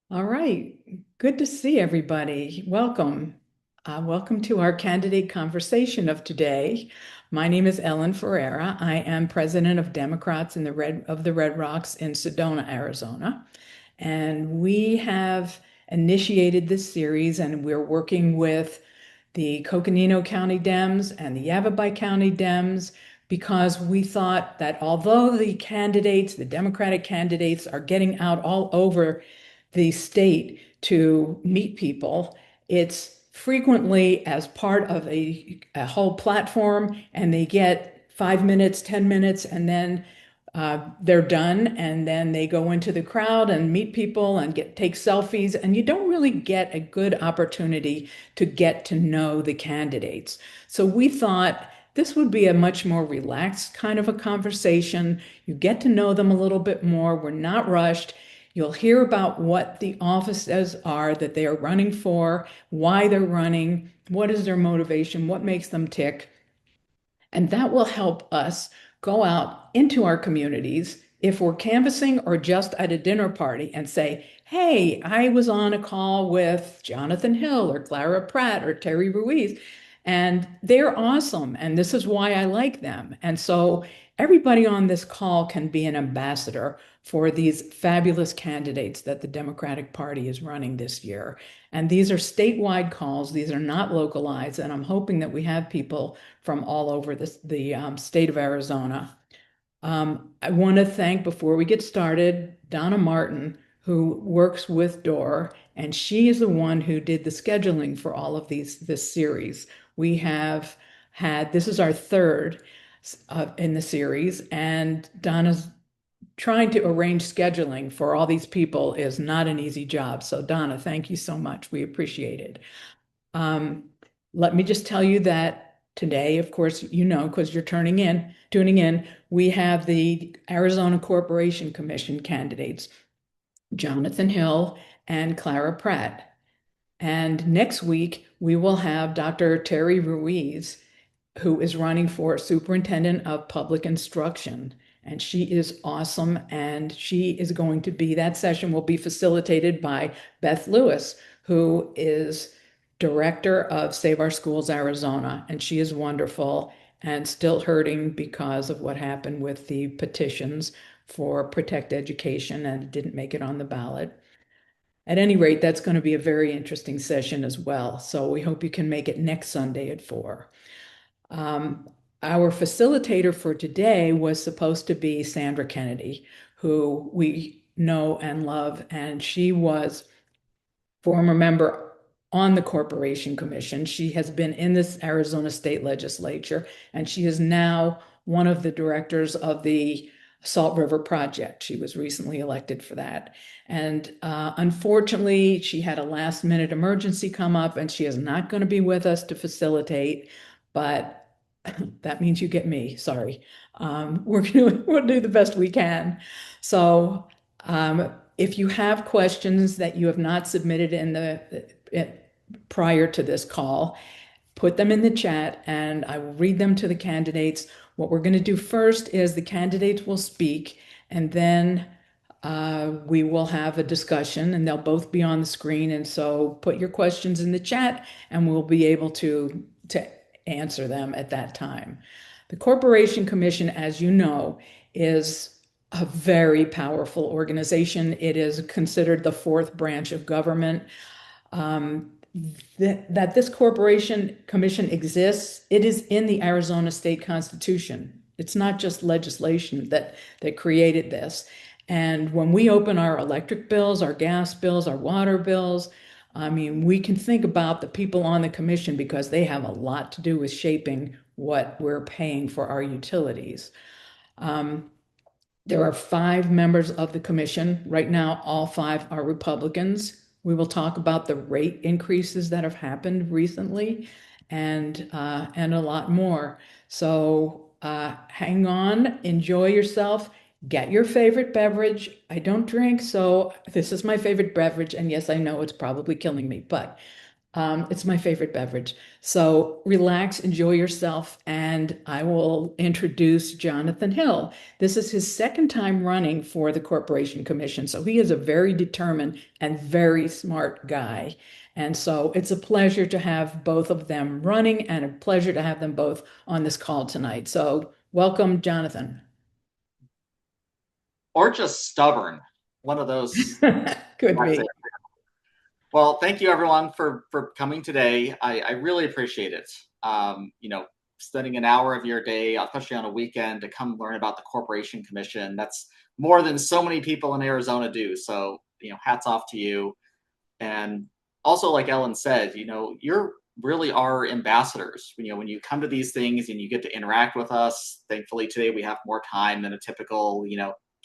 All right. Good to see everybody. Welcome. Welcome to our candidate conversation of today. My name is Ellen Ferreira. I am president of Democrats in the Red Rocks in Sedona, Arizona. And we have initiated this series and we're working with the Coconino County Dems and the Yavapai County Dems because we thought that although the Democratic candidates are getting out all over the state to meet people, it's frequently as part of a whole platform, and they get 5 minutes, 10 minutes, and then they're done, and then they go into the crowd and meet people and take selfies, and you don't really get a good opportunity to get to know the candidates. So we thought this would be a much more relaxed kind of a conversation. You get to know them a little bit more. We're not rushed. You'll hear about what the offices are that they are running for, why they're running, what is their motivation, what makes them tick. And that will help us go out into our communities if we're canvassing or just at a dinner party and say, hey, I was on a call with Jonathan Hill or Clara Pratte or Terry Ruiz, and they're awesome. And this is why I like them. And so everybody on this call can be an ambassador for these fabulous candidates that the Democratic Party is running this year. And these are statewide calls, these are not localized. And I'm hoping that we have people from all over the state of Arizona. I want to thank, before we get started, Donna Martin, who works with DORR, and she is the one who did the scheduling for all of this series. We have this is our third in the series, and Donna's trying to arrange scheduling for all these people is not an easy job. So Donna, thank you so much. We appreciate it. Um, Let me just tell you that today, of course, you know, because you're tuning in, we have the Arizona Corporation Commission candidates, Jonathan Hill and Clara Pratte. And next week, we will have Dr. Terry Ruiz, who is running for Superintendent of Public Instruction. And she is awesome. And she is going to be, that session will be facilitated by Beth Lewis, who is director of Save Our Schools Arizona. And she is wonderful and still hurting because of what happened with the petitions for Protect Education, and it didn't make it on the ballot. At any rate, that's going to be a very interesting session as well. So we hope you can make it next Sunday at 4. Our facilitator for today was supposed to be Sandra Kennedy, who we know and love, and she was former member on the Corporation Commission. She has been in this Arizona State Legislature, and she is now one of the directors of the Salt River Project. She was recently elected for that. And unfortunately, she had a last minute emergency come up, and she is not going to be with us to facilitate, but that means you get me. Sorry. We'll do the best we can. So if you have questions that you have not submitted prior to this call, put them in the chat and I will read them to the candidates. What we're going to do first is the candidates will speak, and then we will have a discussion, and they'll both be on the screen. And so put your questions in the chat and we'll be able to answer them at that time. The Corporation Commission, as you know, is a very powerful organization. It is considered the fourth branch of government. That this Corporation Commission exists, it is in the Arizona State Constitution. It's not just legislation that created this. And when we open our electric bills, our gas bills, our water bills, I mean, we can think about the people on the commission because they have a lot to do with shaping what we're paying for our utilities. There are 5 members of the commission. Right now, all 5 are Republicans. We will talk about the rate increases that have happened recently and a lot more. So hang on, enjoy yourself. Get your favorite beverage. I don't drink, so this is my favorite beverage. And yes, I know it's probably killing me, but It's my favorite beverage. So relax, enjoy yourself, and I will introduce Jonathan Hill. This is his second time running for the Corporation Commission. So he is a very determined and very smart guy. And so it's a pleasure to have both of them running and a pleasure to have them both on this call tonight. So welcome, Jonathan. Or just stubborn. One of those. Could be. Well, thank you everyone for coming today. I really appreciate it. Spending an hour of your day, especially on a weekend, to come learn about the Corporation Commission. That's more than so many people in Arizona do. So, hats off to you. And also, like Ellen said, you're really our ambassadors. When you come to these things and you get to interact with us, thankfully today we have more time than a typical,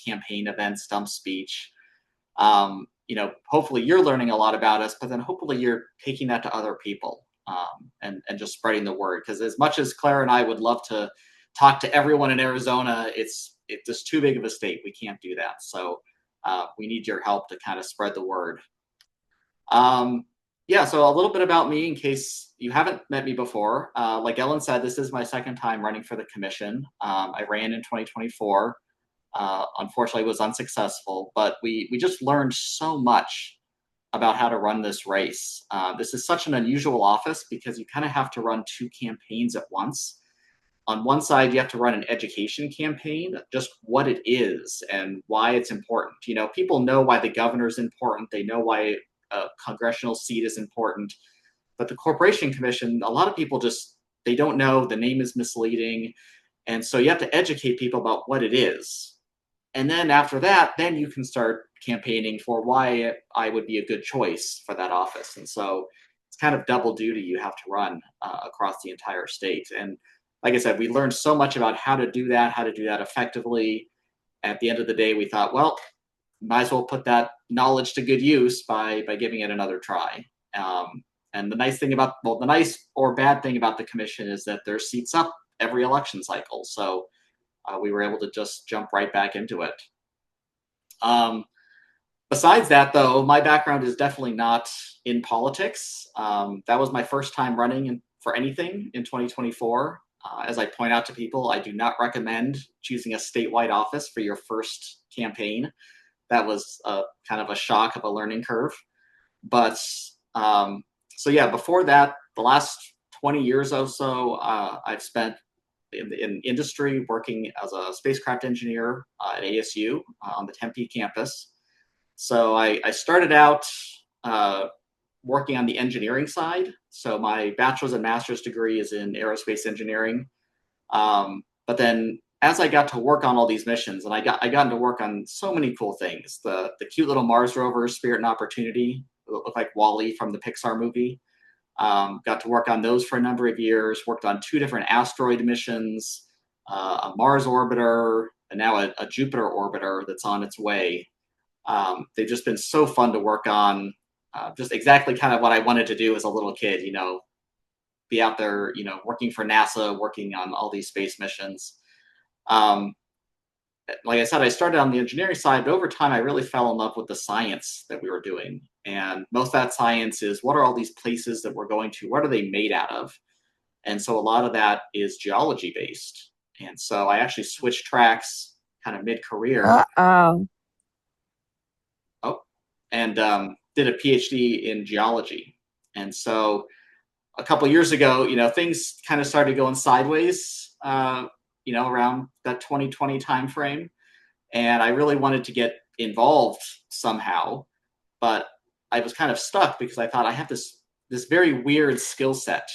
campaign event, stump speech. Hopefully you're learning a lot about us, but then hopefully you're taking that to other people, and just spreading the word. Because as much as Clara and I would love to talk to everyone in Arizona, it's just too big of a state. We can't do that. So we need your help to kind of spread the word. Yeah, so a little bit about me in case you haven't met me before. Like Ellen said, this is my second time running for the commission. I ran in 2024. Unfortunately, was unsuccessful, but we just learned so much about how to run this race. This is such an unusual office because you kind of have to run two campaigns at once. On one side, you have to run an education campaign, just what it is and why it's important. People know why the governor is important. They know why a congressional seat is important. But the Corporation Commission, a lot of people they don't know. The name is misleading. And so you have to educate people about what it is. And then after that, then you can start campaigning for why I would be a good choice for that office. And so it's kind of double duty you have to run across the entire state. And like I said, we learned so much about how to do that effectively. At the end of the day, we thought, well, might as well put that knowledge to good use by giving it another try. And the nice or bad thing about the commission is that there's seats up every election cycle. So we were able to just jump right back into it. Besides that, though, my background is definitely not in politics. That was my first time running for anything in 2024. As I point out to people, I do not recommend choosing a statewide office for your first campaign. That was kind of a shock of a learning curve. But so yeah, before that, the last 20 years or so, I've spent in industry working as a spacecraft engineer at ASU on the Tempe campus. So I started out working on the engineering side. So my bachelor's and master's degree is in aerospace engineering. But then as I got to work on all these missions, and I got to work on so many cool things. The cute little Mars rover, Spirit and Opportunity, it looked like Wall-E from the Pixar movie. Got to work on those for a number of years, worked on 2 different asteroid missions, a Mars orbiter, and now a Jupiter orbiter that's on its way. They've just been so fun to work on, just exactly kind of what I wanted to do as a little kid, be out there, working for NASA, working on all these space missions. Like I said, I started on the engineering side, but over time I really fell in love with the science that we were doing. And most of that science is, what are all these places that we're going to? What are they made out of? And so a lot of that is geology based. And so I actually switched tracks kind of mid-career. Uh-oh. Oh, and did a PhD in geology. And so a couple of years ago, things kind of started going sideways, around that 2020 timeframe. And I really wanted to get involved somehow, but I was kind of stuck because I thought I have this very weird skill set.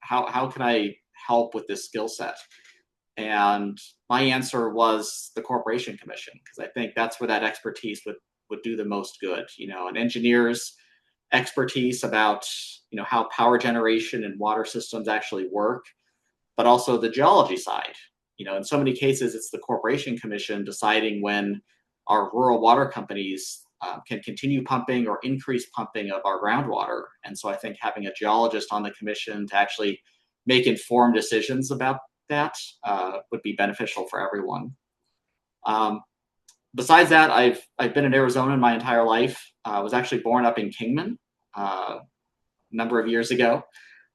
How can I help with this skill set? And my answer was the Corporation Commission, because I think that's where that expertise would do the most good. An engineer's expertise about how power generation and water systems actually work, but also the geology side. In so many cases, it's the Corporation Commission deciding when our rural water companies can continue pumping or increase pumping of our groundwater. And so I think having a geologist on the commission to actually make informed decisions about that would be beneficial for everyone. Besides that, I've been in Arizona my entire life. I was actually born up in Kingman, number of years ago.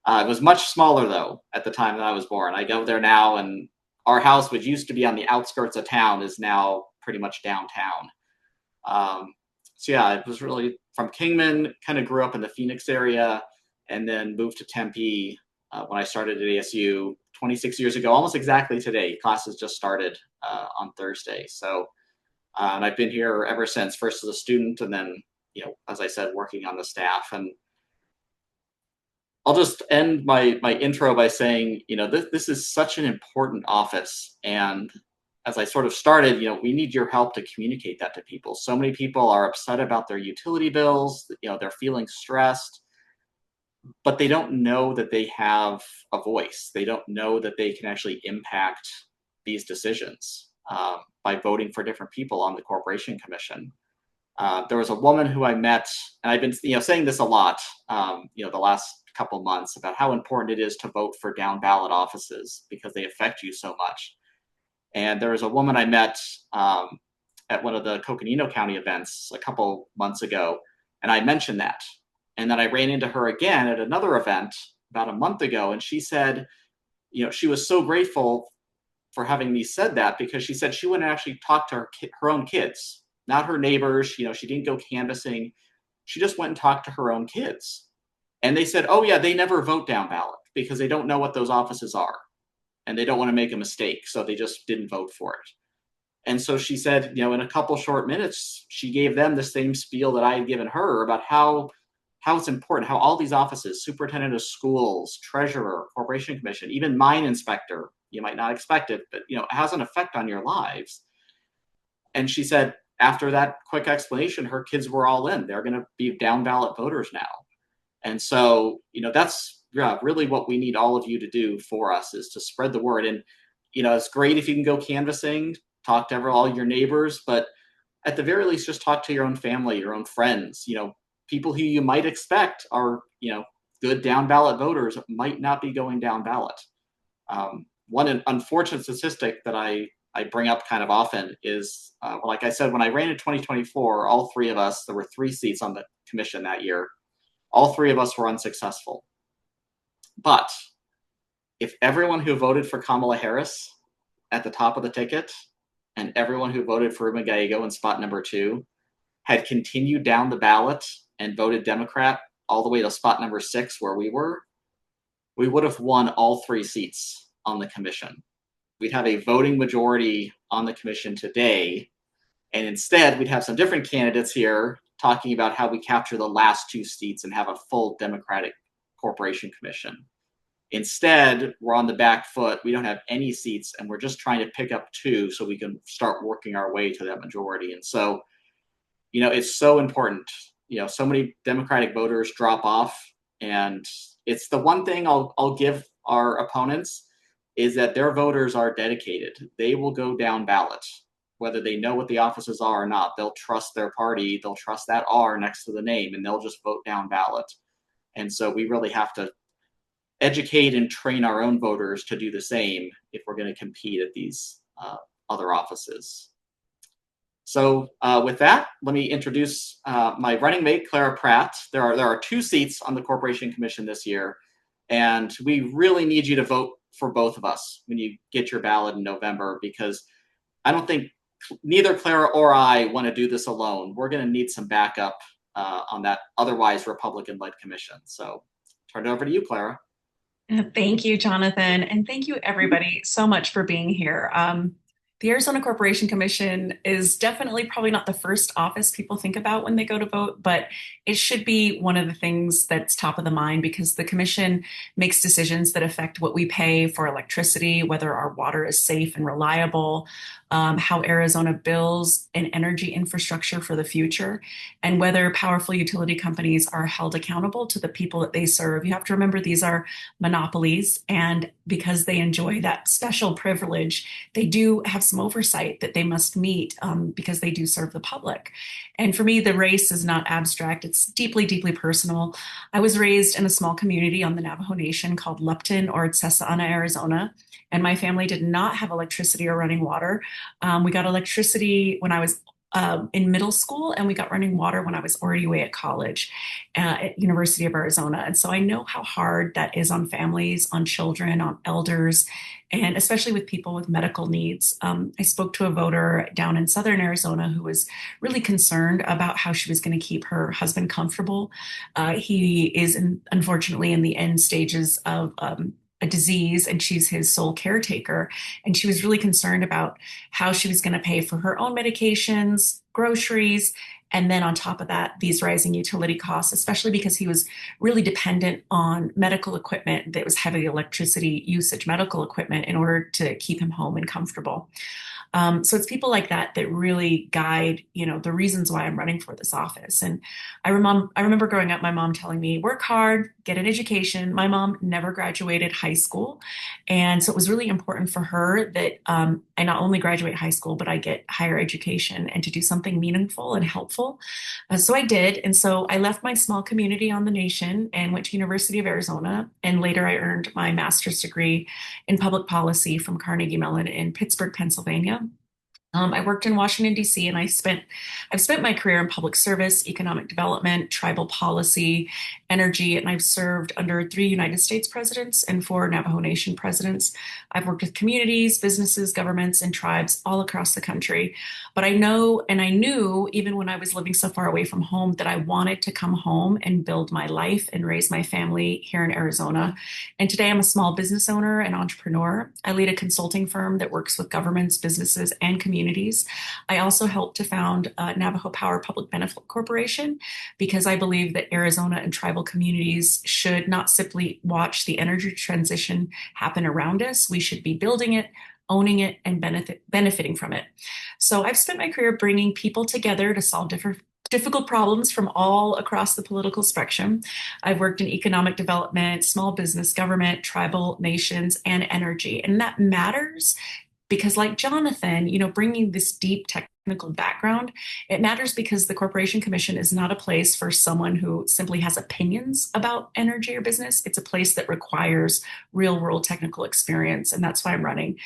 It was much smaller though at the time that I was born. I go there now, and our house, which used to be on the outskirts of town, is now pretty much downtown. So yeah, it was really from Kingman. Kind of grew up in the Phoenix area, and then moved to Tempe when I started at ASU 26 years ago, almost exactly today. Classes just started on Thursday, so and I've been here ever since. First as a student, and then as I said, working on the staff. And I'll just end my intro by saying, this is such an important office. And as I sort of started, we need your help to communicate that to people. So many people are upset about their utility bills, they're feeling stressed, but they don't know that they have a voice. They don't know that they can actually impact these decisions by voting for different people on the Corporation Commission. There was a woman who I met, and I've been saying this a lot, the last couple months, about how important it is to vote for down ballot offices because they affect you so much. And there was a woman I met at one of the Coconino County events a couple months ago, and I mentioned that. And then I ran into her again at another event about a month ago, and she said, she was so grateful for having me said that, because she said she went and actually talked to her own kids, not her neighbors. She didn't go canvassing. She just went and talked to her own kids. And they said, oh yeah, they never vote down ballot because they don't know what those offices are and they don't want to make a mistake. So they just didn't vote for it. And so she said, in a couple short minutes, she gave them the same spiel that I had given her about how it's important, how all these offices, superintendent of schools, treasurer, corporation commission, even mine inspector, you might not expect it, but it has an effect on your lives. And she said, after that quick explanation, her kids were all in. They're going to be down ballot voters now. And so, that's really what we need all of you to do for us, is to spread the word. And, it's great if you can go canvassing, talk to all your neighbors, but at the very least, just talk to your own family, your own friends, people who you might expect are, good down ballot voters might not be going down ballot. One unfortunate statistic that I bring up kind of often is, like I said, when I ran in 2024, all three of us, there were 3 seats on the commission that year. All 3 of us were unsuccessful. But if everyone who voted for Kamala Harris at the top of the ticket and everyone who voted for Ruben Gallego in spot number 2 had continued down the ballot and voted Democrat all the way to spot number 6 where we were, we would have won all 3 seats on the commission. We'd have a voting majority on the commission today, and instead we'd have some different candidates here talking about how we capture the last 2 seats and have a full Democratic Corporation Commission. Instead, we're on the back foot. We don't have any seats, and we're just trying to pick up 2 so we can start working our way to that majority. And so, it's so important. So many Democratic voters drop off, and it's the one thing I'll give our opponents is that their voters are dedicated. They will go down ballot, whether they know what the offices are or not. They'll trust their party. They'll trust that R next to the name, and they'll just vote down ballot. And so we really have to educate and train our own voters to do the same if we're going to compete at these other offices. So with that, let me introduce my running mate, Clara Pratte. There are 2 seats on the Corporation Commission this year, and we really need you to vote for both of us when you get your ballot in November, because I don't think neither Clara or I want to do this alone. We're going to need some backup on that otherwise Republican-led commission. So turn it over to you, Clara. Thank you, Jonathan. And thank you, everybody, so much for being here. The Arizona Corporation Commission is definitely probably not the first office people think about when they go to vote, but it should be one of the things that's top of the mind, because the commission makes decisions that affect what we pay for electricity, whether our water is safe and reliable, how Arizona builds an energy infrastructure for the future, and whether powerful utility companies are held accountable to the people that they serve. You have to remember these are monopolies, and because they enjoy that special privilege, they do have some oversight that they must meet because they do serve the public. And for me, the race is not abstract. It's deeply, deeply personal. I was raised in a small community on the Navajo Nation called Lupton or Tsesana, Arizona, and my family did not have electricity or running water. We got electricity when I was in middle school, and we got running water when I was already away at college at University of Arizona. And so I know how hard that is on families, on children, on elders, and especially with people with medical needs. I spoke to a voter down in Southern Arizona who was really concerned about how she was going to keep her husband comfortable. He is unfortunately in the end stages of a disease, and she's his sole caretaker. And she was really concerned about how she was going to pay for her own medications, groceries, and then on top of that, these rising utility costs, especially because he was really dependent on medical equipment that was heavy electricity usage medical equipment in order to keep him home and comfortable. So it's people like that that really guide, the reasons why I'm running for this office. And I remember growing up, my mom telling me, work hard, get an education. My mom never graduated high school. And so it was really important for her that I not only graduate high school, but I get higher education and to do something meaningful and helpful. So I did. And so I left my small community on the nation and went to University of Arizona. And later I earned my master's degree in public policy from Carnegie Mellon in Pittsburgh, Pennsylvania. I worked in Washington, D.C., and I've spent my career in public service, economic development, tribal policy, energy, and I've served under 3 United States presidents and 4 Navajo Nation presidents. I've worked with communities, businesses, governments, and tribes all across the country. But I know, and I knew even when I was living so far away from home, that I wanted to come home and build my life and raise my family here in Arizona. And today I'm a small business owner and entrepreneur. I lead a consulting firm that works with governments, businesses, and communities. I also helped to found Navajo Power Public Benefit Corporation because I believe that Arizona and tribal communities should not simply watch the energy transition happen around us. We should be building it, owning it, and benefiting from it. So I've spent my career bringing people together to solve difficult problems from all across the political spectrum. I've worked in economic development, small business, government, tribal nations, and energy. And that matters because, like Jonathan, bringing this deep technical background, it matters because the Corporation Commission is not a place for someone who simply has opinions about energy or business. It's a place that requires real world technical experience. And that's why I'm running.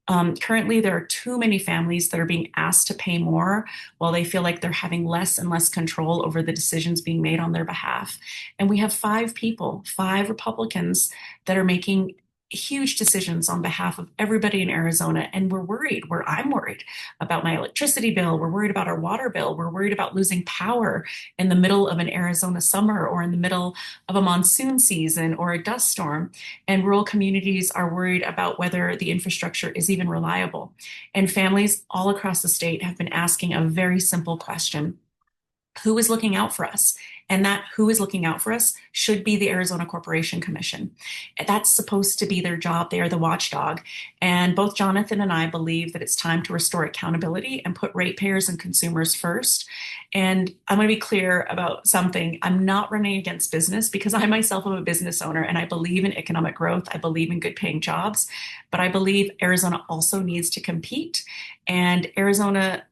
Currently, there are too many families that are being asked to pay more while they feel like they're having less and less control over the decisions being made on their behalf. And we have 5 people, 5 Republicans that are making huge decisions on behalf of everybody in Arizona. And we're worried, I'm worried about my electricity bill. We're worried about our water bill. We're worried about losing power in the middle of an Arizona summer or in the middle of a monsoon season or a dust storm. And rural communities are worried about whether the infrastructure is even reliable. And families all across the state have been asking a very simple question: who is looking out for us? And that who is looking out for us should be the Arizona Corporation Commission. That's supposed to be their job. They are the watchdog. And both Jonathan and I believe that it's time to restore accountability and put ratepayers and consumers first. And I'm going to be clear about something. I'm not running against business because I myself am a business owner and I believe in economic growth. I believe in good paying jobs, but I believe Arizona also needs to compete. And Arizona,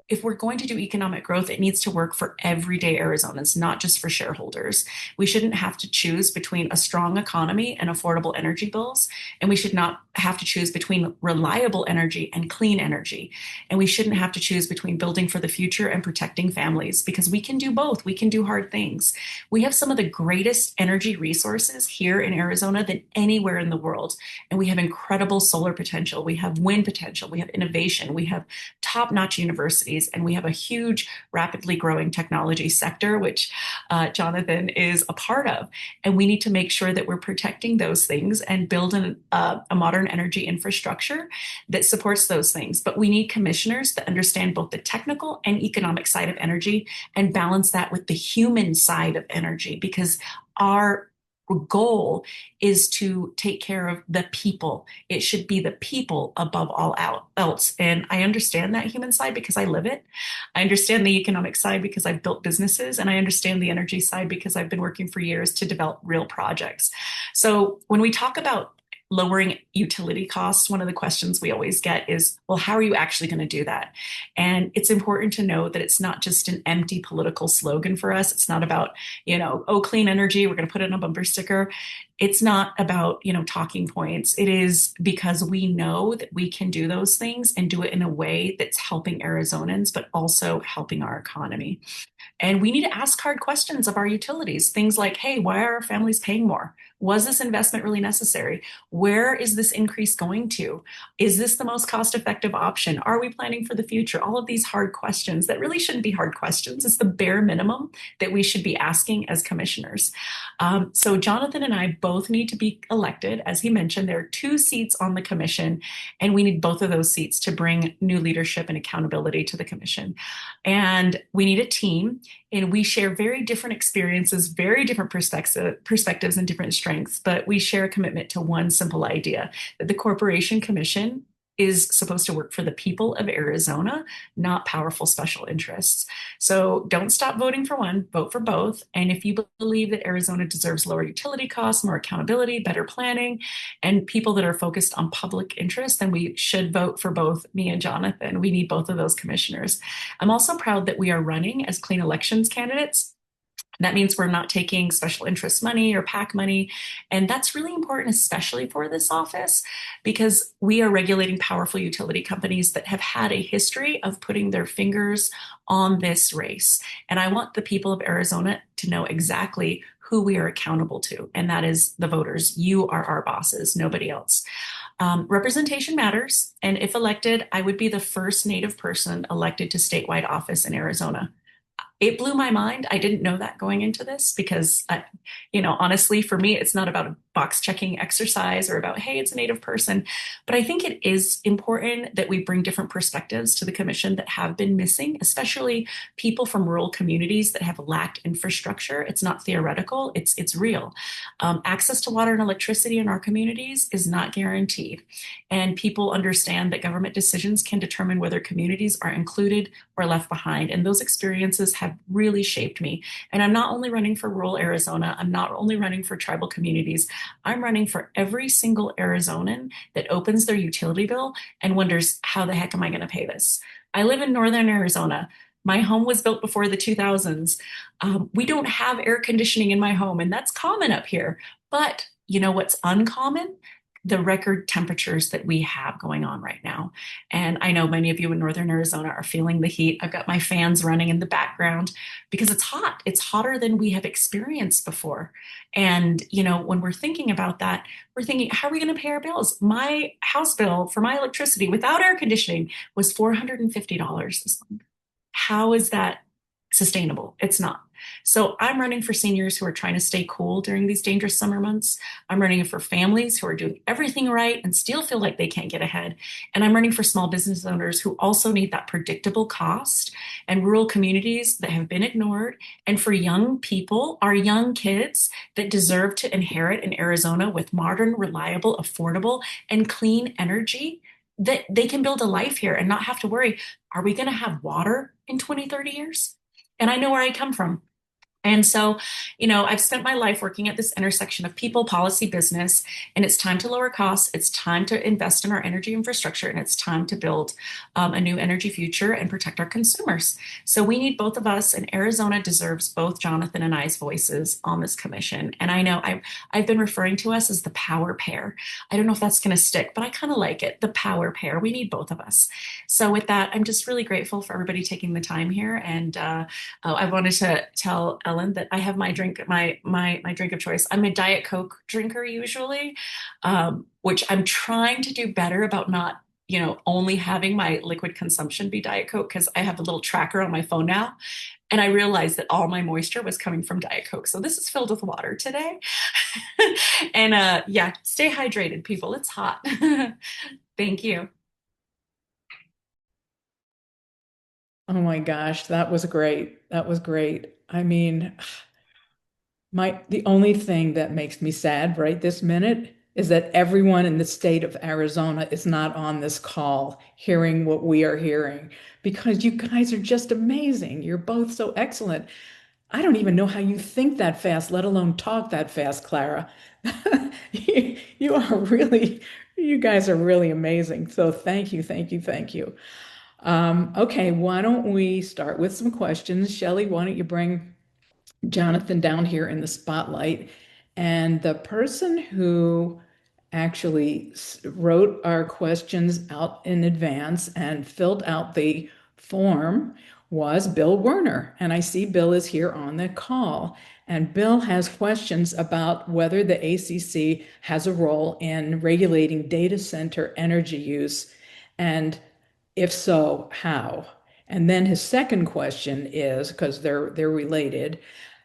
if we're going to do economic growth, it needs to work for everyday Arizonans, not just for shareholders. We shouldn't have to choose between a strong economy and affordable energy bills. And we should not have to choose between reliable energy and clean energy. And we shouldn't have to choose between building for the future and protecting families, because we can do both. We can do hard things. We have some of the greatest energy resources here in Arizona than anywhere in the world. And we have incredible solar potential. We have wind potential. We have innovation. We have top-notch universities. And we have a huge, rapidly growing technology sector, which Jonathan is a part of. And we need to make sure that we're protecting those things and build a modern energy infrastructure that supports those things. But we need commissioners that understand both the technical and economic side of energy and balance that with the human side of energy, because our goal is to take care of the people. It should be the people above all else. And I understand that human side because I live it. I understand the economic side because I've built businesses, and I understand the energy side because I've been working for years to develop real projects. So when we talk about lowering utility costs, one of the questions we always get is, well, how are you actually going to do that? And it's important to know that it's not just an empty political slogan for us. It's not about, oh, clean energy, we're going to put it on a bumper sticker. It's not about, talking points. It is because we know that we can do those things and do it in a way that's helping Arizonans, but also helping our economy. And we need to ask hard questions of our utilities. Things like, hey, why are our families paying more? Was this investment really necessary? Where is this increase going to? Is this the most cost effective option? Are we planning for the future? All of these hard questions that really shouldn't be hard questions. It's the bare minimum that we should be asking as commissioners. So Jonathan and I both need to be elected. As he mentioned, there are 2 seats on the commission, and we need both of those seats to bring new leadership and accountability to the commission. And we need a team, and we share very different experiences, very different perspectives and different strengths, but we share a commitment to one simple idea that the Corporation Commission is supposed to work for the people of Arizona, not powerful special interests. So don't stop voting for one, vote for both. And if you believe that Arizona deserves lower utility costs, more accountability, better planning, and people that are focused on public interest, then we should vote for both me and Jonathan. We need both of those commissioners. I'm also proud that we are running as clean elections candidates. That means we're not taking special interest money or PAC money. And that's really important, especially for this office, because we are regulating powerful utility companies that have had a history of putting their fingers on this race. And I want the people of Arizona to know exactly who we are accountable to, and that is the voters. You are our bosses, nobody else. Representation matters. And if elected, I would be the first Native person elected to statewide office in Arizona. It blew my mind. I didn't know that going into this because, honestly, for me, it's not about a box checking exercise or about, hey, it's a Native person. But I think it is important that we bring different perspectives to the commission that have been missing, especially people from rural communities that have lacked infrastructure. It's not theoretical, it's real. Access to water and electricity in our communities is not guaranteed. And people understand that government decisions can determine whether communities are included or left behind. And those experiences have really shaped me. And I'm not only running for rural Arizona, I'm not only running for tribal communities, I'm running for every single Arizonan that opens their utility bill and wonders, how the heck am I going to pay this? I live in northern Arizona. My home was built before the 2000s. We don't have air conditioning in my home, and that's common up here. But you know what's uncommon? The record temperatures that we have going on right now. And I know many of you in Northern Arizona are feeling the heat. I've got my fans running in the background because it's hot. It's hotter than we have experienced before. And, when we're thinking about that, we're thinking, how are we going to pay our bills? My house bill for my electricity without air conditioning was $450 this month. How is that sustainable? It's not. So I'm running for seniors who are trying to stay cool during these dangerous summer months. I'm running for families who are doing everything right and still feel like they can't get ahead. And I'm running for small business owners who also need that predictable cost, and rural communities that have been ignored. And for young people, our young kids that deserve to inherit in Arizona with modern, reliable, affordable, and clean energy, that they can build a life here and not have to worry, are we going to have water in 20, 30 years? And I know where I come from. And so, I've spent my life working at this intersection of people, policy, business, and it's time to lower costs. It's time to invest in our energy infrastructure, and it's time to build a new energy future and protect our consumers. So we need both of us, and Arizona deserves both Jonathan and I's voices on this commission. And I know I've been referring to us as the power pair. I don't know if that's going to stick, but I kind of like it. The power pair. We need both of us. So with that, I'm just really grateful for everybody taking the time here. And I wanted to tell Ellen that I have my drink, my drink of choice. I'm a Diet Coke drinker usually, which I'm trying to do better about not, only having my liquid consumption be Diet Coke, because I have a little tracker on my phone now. And I realized that all my moisture was coming from Diet Coke. So this is filled with water today. And yeah, stay hydrated, people. It's hot. Thank you. Oh my gosh, that was great. That was great. I mean, the only thing that makes me sad right this minute is that everyone in the state of Arizona is not on this call hearing what we are hearing, because you guys are just amazing. You're both so excellent. I don't even know how you think that fast, let alone talk that fast, Clara. You are really, you guys are really amazing. So thank you, thank you, thank you. Okay, why don't we start with some questions? Shelley, why don't you bring Jonathan down here in the spotlight? And the person who actually wrote our questions out in advance and filled out the form was Bill Werner. And I see Bill is here on the call. And Bill has questions about whether the ACC has a role in regulating data center energy use, and if so, how? And then his second question is, because they're related,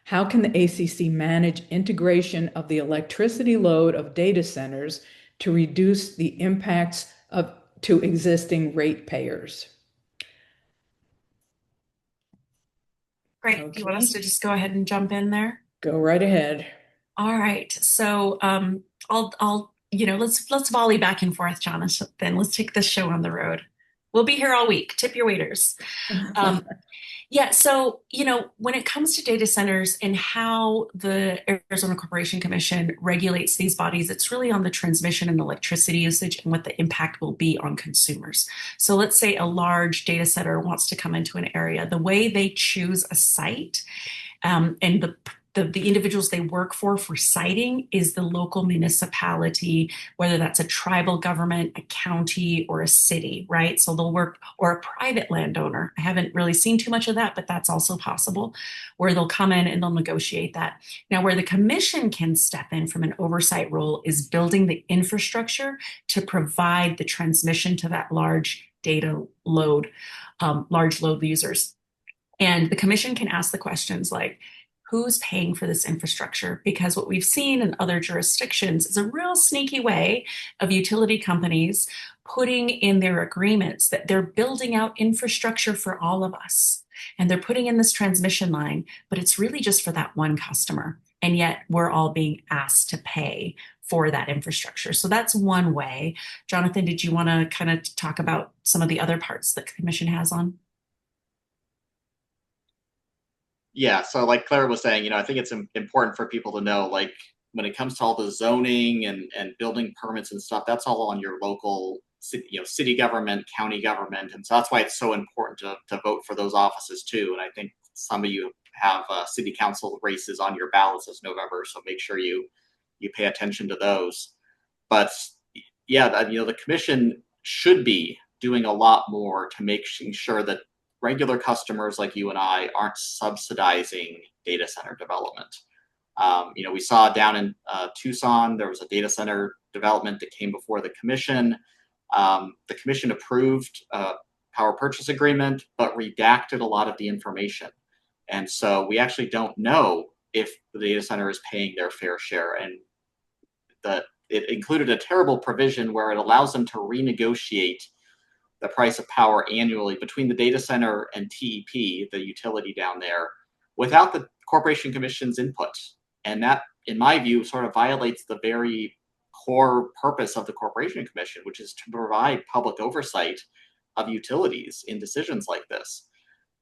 how can the ACC manage integration of the electricity load of data centers to reduce the impacts of to existing ratepayers? Great. Do you want us to Okay, just go ahead and jump in there? go right ahead. All right. So let's volley back and forth, Jonathan. Let's take this show on the road. We'll be here all week. Tip your waiters. Um, Yeah, so, when it comes to data centers and how the Arizona Corporation Commission regulates these bodies, it's really on the transmission and electricity usage and what the impact will be on consumers. So let's say a large data center wants to come into an area. The way they choose a site and the individuals they work for siting is the local municipality, whether that's a tribal government, a county, or a city, right? So they'll work, or a private landowner. I haven't really seen too much of that, but that's also possible, where they'll come in and they'll negotiate that. Now, where the commission can step in from an oversight role is building the infrastructure to provide the transmission to that large data load, large load users. And the commission can ask the questions like, who's paying for this infrastructure? Because what we've seen in other jurisdictions is a real sneaky way of utility companies putting in their agreements that they're building out infrastructure for all of us. And they're putting in this transmission line, but it's really just for that one customer. And yet we're all being asked to pay for that infrastructure. So that's one way. Jonathan, did you want to kind of talk about some of the other parts that the commission has on? Yeah, so like Clara was saying, I think it's important for people to know, like when it comes to all the zoning and building permits and stuff, that's all on your local city government, county government, and so that's why it's so important to vote for those offices too. And I think some of you have city council races on your ballots this November, so make sure you pay attention to those. But yeah, the commission should be doing a lot more to make sure that regular customers like you and I aren't subsidizing data center development. We saw down in Tucson, there was a data center development that came before the commission. The commission approved a power purchase agreement, but redacted a lot of the information. And so we actually don't know if the data center is paying their fair share. And it included a terrible provision where it allows them to renegotiate the price of power annually between the data center and TEP, the utility down there, without the Corporation Commission's input. And that, in my view, sort of violates the very core purpose of the Corporation Commission, which is to provide public oversight of utilities in decisions like this.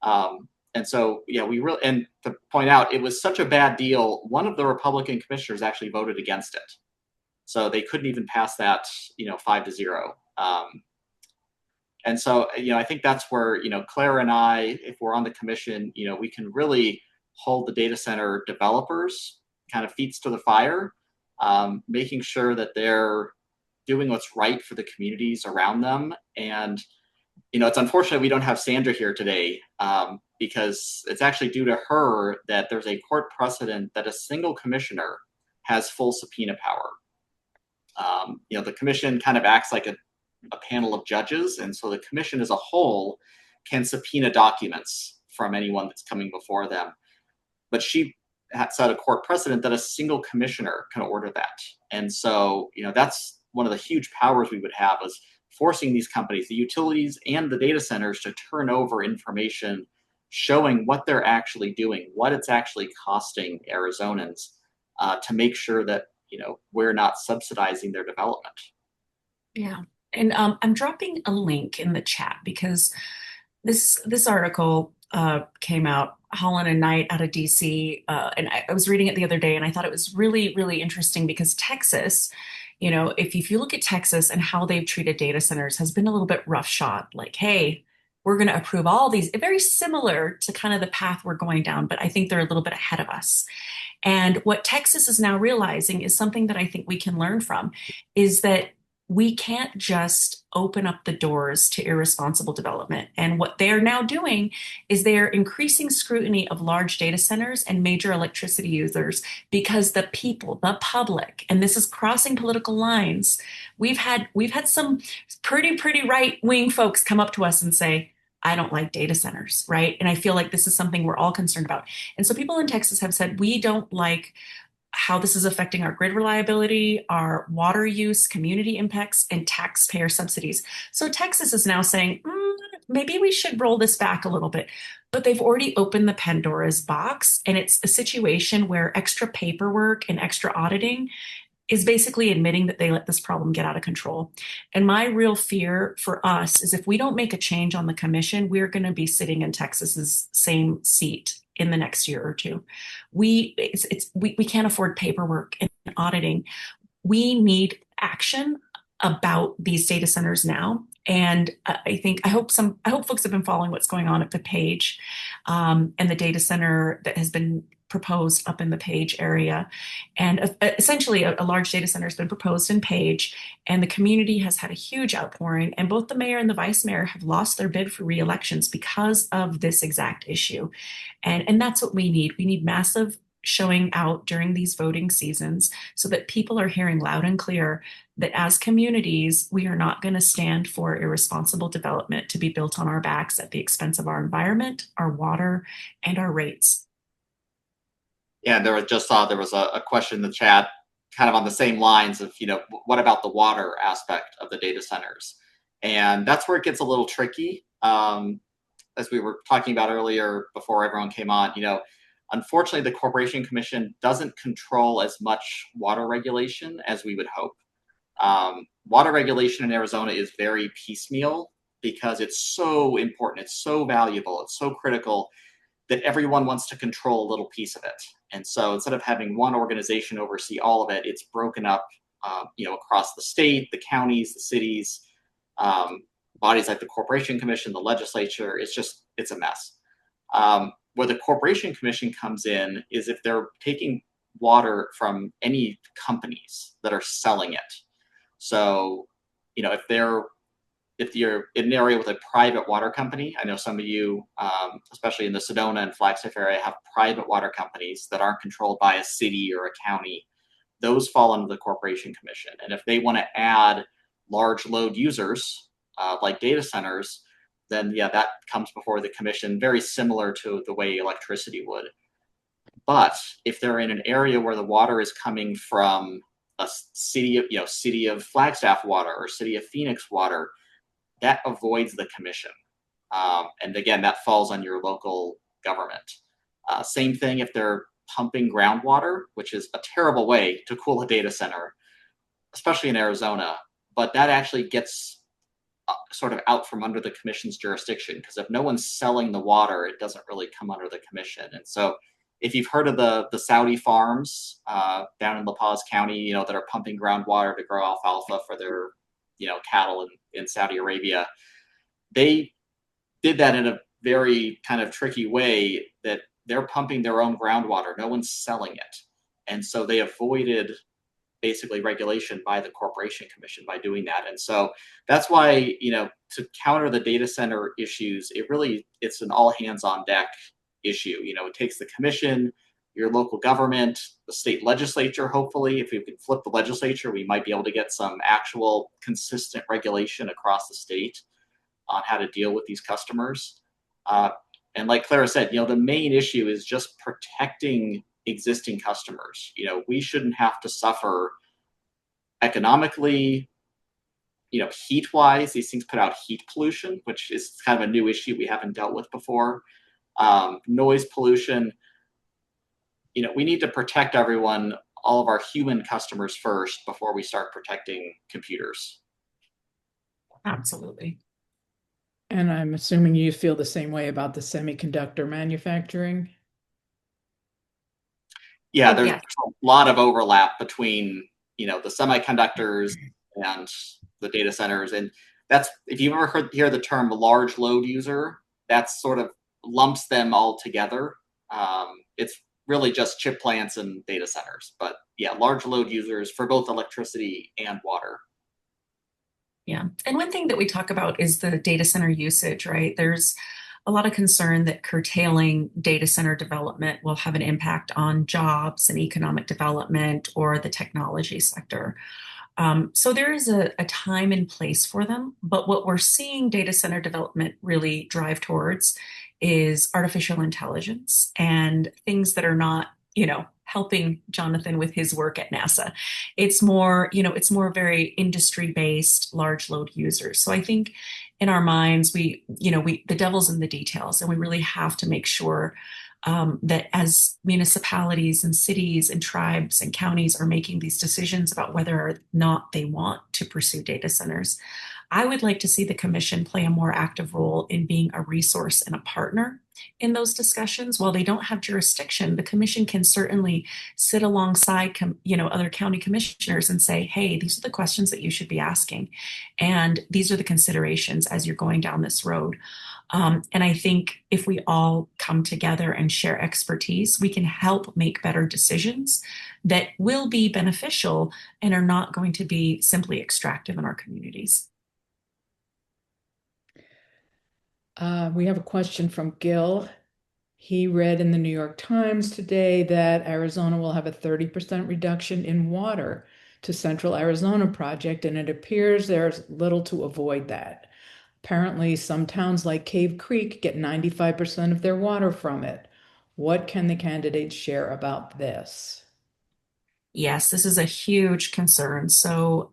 And so, yeah, and to point out, it was such a bad deal, one of the Republican commissioners actually voted against it. So they couldn't even pass that, 5-0. And so, I think that's where, Clara and I, if we're on the commission, we can really hold the data center developers kind of feet to the fire, making sure that they're doing what's right for the communities around them. And, it's unfortunate we don't have Sandra here today, because it's actually due to her that there's a court precedent that a single commissioner has full subpoena power. The commission kind of acts like a panel of judges, and so the commission as a whole can subpoena documents from anyone that's coming before them. But she had set a court precedent that a single commissioner can order that. And so, that's one of the huge powers we would have, is forcing these companies, the utilities and the data centers, to turn over information showing what they're actually doing, what it's actually costing Arizonans, to make sure that, we're not subsidizing their development. Yeah. And I'm dropping a link in the chat because this article came out, Holland and Knight out of DC, and I was reading it the other day, and I thought it was really, really interesting because Texas, if you look at Texas and how they've treated data centers, has been a little bit roughshod. Like, hey, we're going to approve all these, very similar to kind of the path we're going down, but I think they're a little bit ahead of us. And what Texas is now realizing is something that I think we can learn from, is that we can't just open up the doors to irresponsible development. And what they're now doing is they're increasing scrutiny of large data centers and major electricity users because the people, the public, and this is crossing political lines. We've had some pretty right-wing folks come up to us and say, I don't like data centers, right? And I feel like this is something we're all concerned about. And so people in Texas have said, we don't like how this is affecting our grid reliability, our water use, community impacts, and taxpayer subsidies. So Texas is now saying, maybe we should roll this back a little bit. But they've already opened the Pandora's box, and it's a situation where extra paperwork and extra auditing is basically admitting that they let this problem get out of control. And my real fear for us is if we don't make a change on the commission, we're going to be sitting in Texas's same seat in the next year or two. We can't afford paperwork and auditing. We need action about these data centers now. And I hope folks have been following what's going on at the Page, and the data center that has been proposed up in the Page area. And essentially a large data center has been proposed in Page, and the community has had a huge outpouring, and both the mayor and the vice mayor have lost their bid for re-elections because of this exact issue. And that's what we need. We need massive showing out during these voting seasons so that people are hearing loud and clear that as communities, we are not going to stand for irresponsible development to be built on our backs at the expense of our environment, our water, and our rates. Yeah, there was a question in the chat kind of on the same lines of, what about the water aspect of the data centers? And that's where it gets a little tricky. As we were talking about earlier before everyone came on, unfortunately, the Corporation Commission doesn't control as much water regulation as we would hope. Water regulation in Arizona is very piecemeal because it's so important, it's so valuable, it's so critical that everyone wants to control a little piece of it. And so instead of having one organization oversee all of it, it's broken up, across the state, the counties, the cities, bodies like the Corporation Commission, the legislature. It's a mess. Where the Corporation Commission comes in is if they're taking water from any companies that are selling it. So, if you're in an area with a private water company, I know some of you, especially in the Sedona and Flagstaff area, have private water companies that aren't controlled by a city or a county. Those fall under the Corporation Commission. And if they want to add large load users, like data centers, then that comes before the commission, very similar to the way electricity would. But if they're in an area where the water is coming from a city of Flagstaff water or city of Phoenix water, that avoids the commission. And again, that falls on your local government. Same thing if they're pumping groundwater, which is a terrible way to cool a data center, especially in Arizona. But that actually gets sort of out from under the commission's jurisdiction, because if no one's selling the water, it doesn't really come under the commission. And so if you've heard of the Saudi farms down in La Paz County, that are pumping groundwater to grow alfalfa for their cattle in Saudi Arabia, they did that in a very kind of tricky way that they're pumping their own groundwater. No one's selling it. And so they avoided basically regulation by the Corporation Commission by doing that. And so that's why, to counter the data center issues, it's an all hands on deck issue. It takes the commission, your local government, the state legislature. Hopefully, if we can flip the legislature, we might be able to get some actual consistent regulation across the state on how to deal with these customers. And like Clara said, the main issue is just protecting existing customers. We shouldn't have to suffer economically, heat wise. These things put out heat pollution, which is kind of a new issue we haven't dealt with before. Noise pollution. We need to protect everyone, all of our human customers first before we start protecting computers. Absolutely. And I'm assuming you feel the same way about the semiconductor manufacturing. Yeah, there's a lot of overlap between, the semiconductors and the data centers. And that's, if you've ever hear the term large load user, that's sort of lumps them all together. It's really just chip plants and data centers, but yeah, large load users for both electricity and water. Yeah. And one thing that we talk about is the data center usage, right? There's a lot of concern that curtailing data center development will have an impact on jobs and economic development or the technology sector. So there is a time and place for them, but what we're seeing data center development really drive towards is artificial intelligence and things that are not, helping Jonathan with his work at NASA. It's more, it's more very industry based, large load users. So I think in our minds, the devil's in the details, and we really have to make sure that as municipalities and cities and tribes and counties are making these decisions about whether or not they want to pursue data centers, I would like to see the commission play a more active role in being a resource and a partner in those discussions. While they don't have jurisdiction, the commission can certainly sit alongside, other county commissioners and say, hey, these are the questions that you should be asking. And these are the considerations as you're going down this road. And I think if we all come together and share expertise, we can help make better decisions that will be beneficial and are not going to be simply extractive in our communities. We have a question from Gil. He read in the New York Times today that Arizona will have a 30% reduction in water to Central Arizona project, and it appears there's little to avoid that. Apparently, some towns like Cave Creek get 95% of their water from it. What can the candidates share about this? Yes, this is a huge concern. So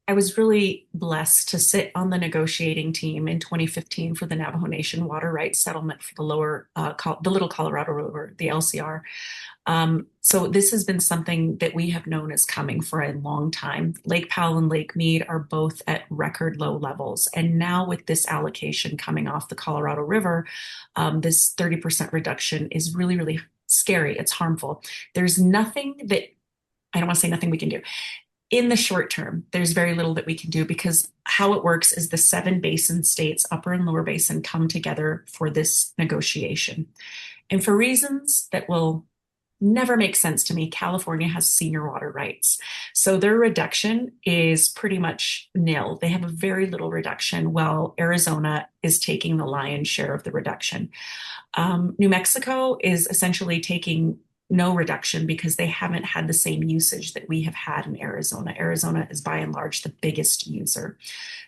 I was really blessed to sit on the negotiating team in 2015 for the Navajo Nation water rights settlement for the Little Colorado River, the LCR. So this has been something that we have known is coming for a long time. Lake Powell and Lake Mead are both at record low levels. And now with this allocation coming off the Colorado River, this 30% reduction is really, really scary. It's harmful. There's nothing that, I don't want to say nothing we can do. In the short term, there's very little that we can do because how it works is the 7 basin states, upper and lower basin, come together for this negotiation. And for reasons that will never make sense to me, California has senior water rights. So their reduction is pretty much nil. They have a very little reduction, while Arizona is taking the lion's share of the reduction. New Mexico is essentially taking no reduction because they haven't had the same usage that we have had in Arizona. Arizona is by and large the biggest user.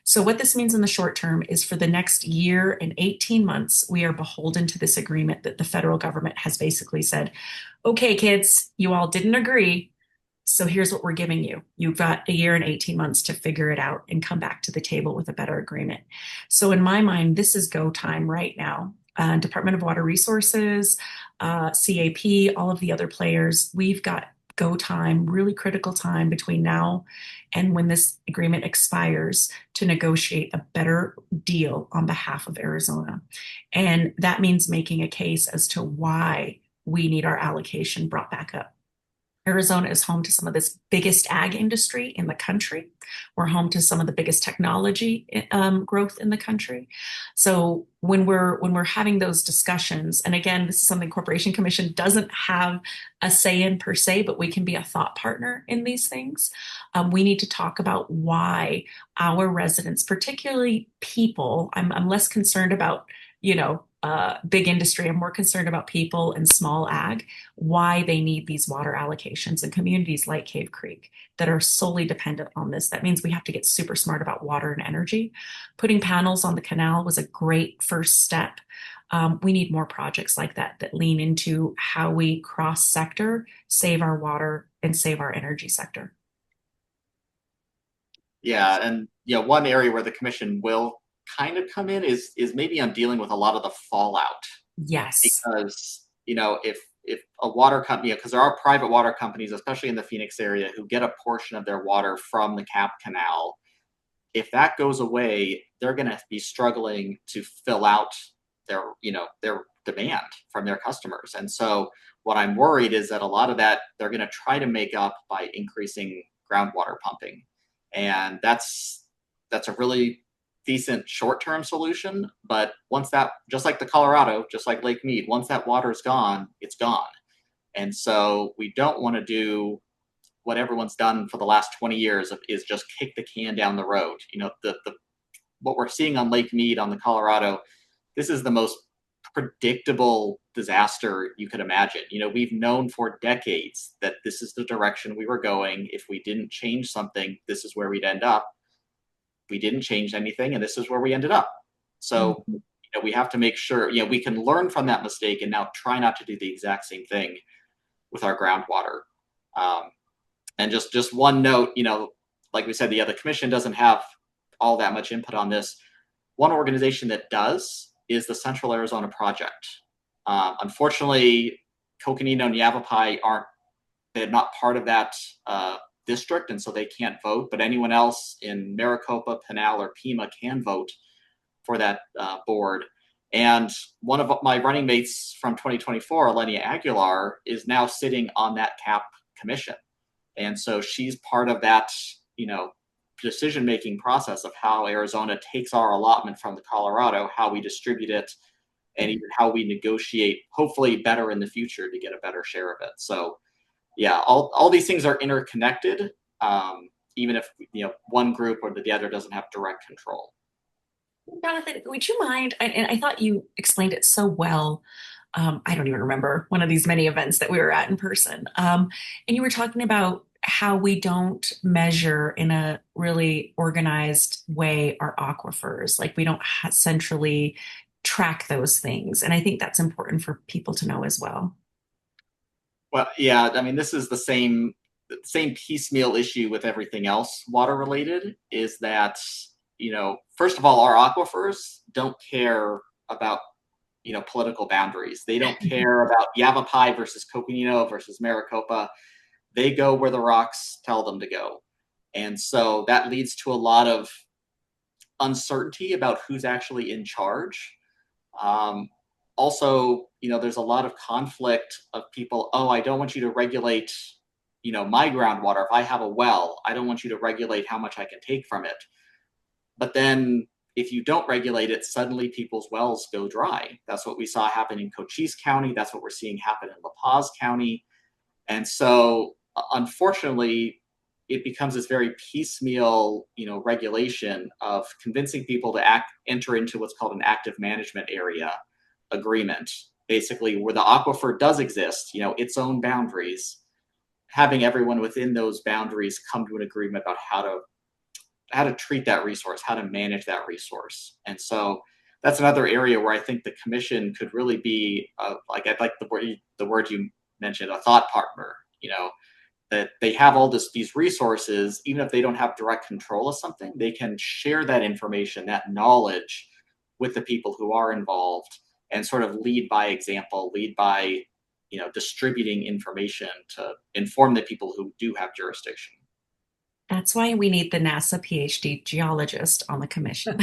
So what this means in the short term is for the next year and 18 months, we are beholden to this agreement that the federal government has basically said, okay, kids, you all didn't agree. So here's what we're giving you. You've got a year and 18 months to figure it out and come back to the table with a better agreement. So in my mind, this is go time right now. Department of Water Resources, CAP, all of the other players, we've got go time, really critical time between now and when this agreement expires to negotiate a better deal on behalf of Arizona. And that means making a case as to why we need our allocation brought back up. Arizona is home to some of this biggest ag industry in the country. We're home to some of the biggest technology growth in the country. So when we're having those discussions, and again, this is something Corporation Commission doesn't have a say in per se, but we can be a thought partner in these things. We need to talk about why our residents, particularly people, I'm less concerned about, big industry. I'm more concerned about people and small ag, why they need these water allocations in communities like Cave Creek that are solely dependent on this. That means we have to get super smart about water and energy. Putting panels on the canal was a great first step. We need more projects like that that lean into how we cross sector, save our water and save our energy sector. Yeah, and one area where the commission will kind of come in is maybe on dealing with a lot of the fallout. Yes. Because if a water company, because there are private water companies, especially in the Phoenix area, who get a portion of their water from the Cap Canal. If that goes away, they're going to be struggling to fill out their demand from their customers. And so what I'm worried is that a lot of that they're going to try to make up by increasing groundwater pumping. And that's that's a really decent short-term solution. But once that, just like the Colorado, just like Lake Mead, once that water is gone, it's gone. And so we don't want to do what everyone's done for the last 20 years is just kick the can down the road. The what we're seeing on Lake Mead on the Colorado, this is the most predictable disaster you could imagine. We've known for decades that this is the direction we were going. If we didn't change something, this is where we'd end up. We didn't change anything, and this is where we ended up. So we have to make sure we can learn from that mistake and now try not to do the exact same thing with our groundwater. And just one note, like we said, the commission doesn't have all that much input on this. One organization that does is the Central Arizona Project. Unfortunately, Coconino and Yavapai they're not part of that district, and so they can't vote, but anyone else in Maricopa, Pinal, or Pima can vote for that board. And one of my running mates from 2024, Elenia Aguilar, is now sitting on that CAP commission. And so she's part of that, decision-making process of how Arizona takes our allotment from the Colorado, how we distribute it, and even how we negotiate, hopefully better in the future to get a better share of it. So yeah, all these things are interconnected, even if one group or the other doesn't have direct control. Jonathan, would you mind? And I thought you explained it so well. I don't even remember one of these many events that we were at in person. And you were talking about how we don't measure in a really organized way our aquifers. Like we don't centrally track those things. And I think that's important for people to know as well. Well, yeah, I mean, this is the same piecemeal issue with everything else water related, is that, first of all, our aquifers don't care about, political boundaries. They don't care about Yavapai versus Coconino versus Maricopa. They go where the rocks tell them to go. And so that leads to a lot of uncertainty about who's actually in charge. Also, there's a lot of conflict of people, I don't want you to regulate, my groundwater. If I have a well, I don't want you to regulate how much I can take from it. But then if you don't regulate it, suddenly people's wells go dry. That's what we saw happen in Cochise County. That's what we're seeing happen in La Paz County. And so, unfortunately, it becomes this very piecemeal, regulation of convincing people to enter into what's called an active management area agreement, basically where the aquifer does exist, its own boundaries, having everyone within those boundaries come to an agreement about how to treat that resource, how to manage that resource. And so that's another area where I think the commission could really be, like I'd like the word you mentioned, a thought partner, that they have all these resources, even if they don't have direct control of something, they can share that information, that knowledge with the people who are involved and sort of lead by example, lead by, distributing information to inform the people who do have jurisdiction. That's why we need the NASA PhD geologist on the commission.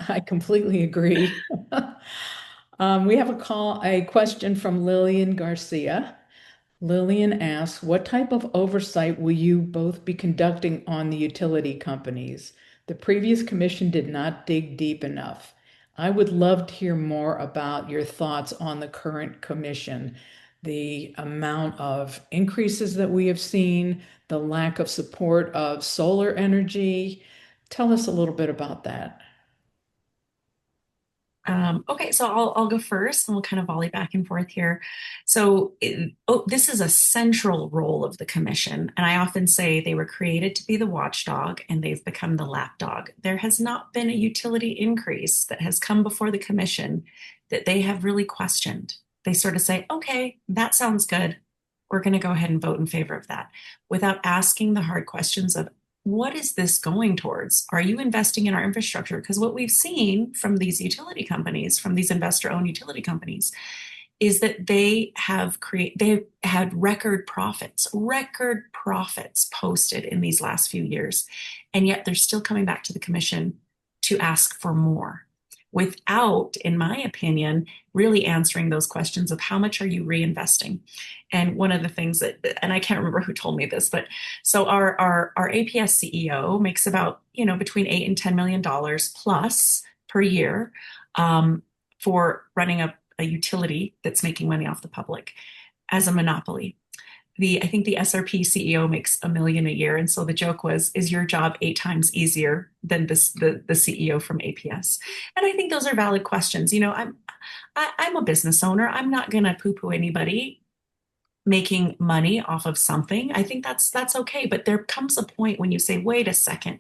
I completely agree. We have a question from Lillian Garcia. Lillian asks, what type of oversight will you both be conducting on the utility companies? The previous commission did not dig deep enough. I would love to hear more about your thoughts on the current commission, the amount of increases that we have seen, the lack of support of solar energy. Tell us a little bit about that. Okay, so I'll go first and we'll kind of volley back and forth here. So this is a central role of the commission. And I often say they were created to be the watchdog and they've become the lapdog. There has not been a utility increase that has come before the commission that they have really questioned. They sort of say, okay, that sounds good. We're going to go ahead and vote in favor of that without asking the hard questions of, what is this going towards? Are you investing in our infrastructure? Because what we've seen from these utility companies, from these investor-owned utility companies, is that they've had record profits posted in these last few years. And yet they're still coming back to the commission to ask for more. without, in my opinion, really answering those questions of how much are you reinvesting. And one of the things that, and I can't remember who told me this, but so our APS CEO makes about, between $8 and $10 million plus per year, for running a utility that's making money off the public as a monopoly. I think the SRP CEO makes $1 million a year. And so the joke was, is your job 8 times easier than the CEO from APS? And I think those are valid questions. I'm a business owner. I'm not going to poo-poo anybody making money off of something. I think that's okay. But there comes a point when you say, wait a second,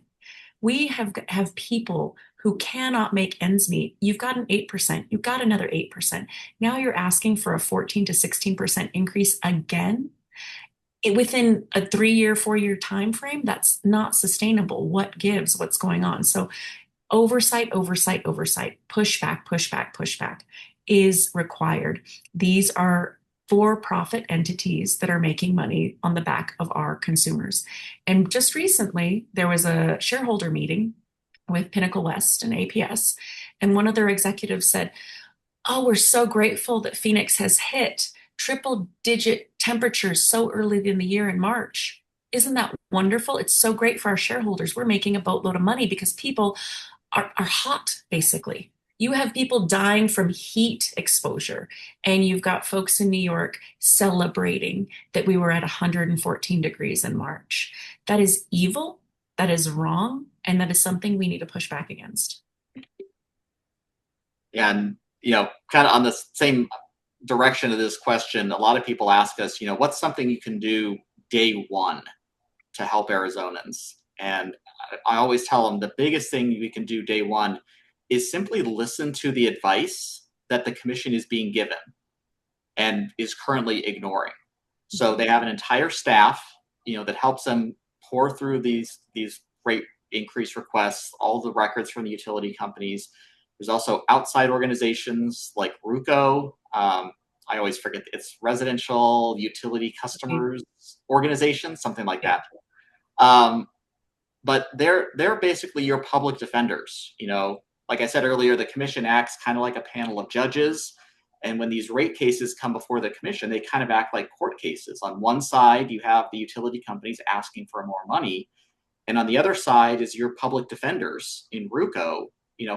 we have people who cannot make ends meet. You've got an 8%, you've got another 8%. Now you're asking for a 14 to 16% increase again within a 3-year, 4-year time frame. That's not sustainable. What gives? What's going on? So oversight, pushback is required. These are for-profit entities that are making money on the back of our consumers. And just recently, there was a shareholder meeting with Pinnacle West and APS, and one of their executives said, "Oh, we're so grateful that Phoenix has hit triple-digit temperatures so early in the year in March. Isn't that wonderful? It's so great for our shareholders. We're making a boatload of money because people are hot, basically. You have people dying from heat exposure, and you've got folks in New York celebrating that we were at 114 degrees in March. That is evil, that is wrong, and that is something we need to push back against." Yeah, and kind of on the same direction of this question, a lot of people ask us, what's something you can do day one to help Arizonans? And I always tell them the biggest thing we can do day one is simply listen to the advice that the commission is being given and is currently ignoring. So they have an entire staff, that helps them pour through these rate increase requests, all the records from the utility companies. There's also outside organizations like RUCO. I always forget, it's Residential Utility Customers Organization, something like that. But they're basically your public defenders. Like I said earlier, the commission acts kind of like a panel of judges. And when these rate cases come before the commission, they kind of act like court cases. On one side, you have the utility companies asking for more money. And on the other side is your public defenders in RUCO,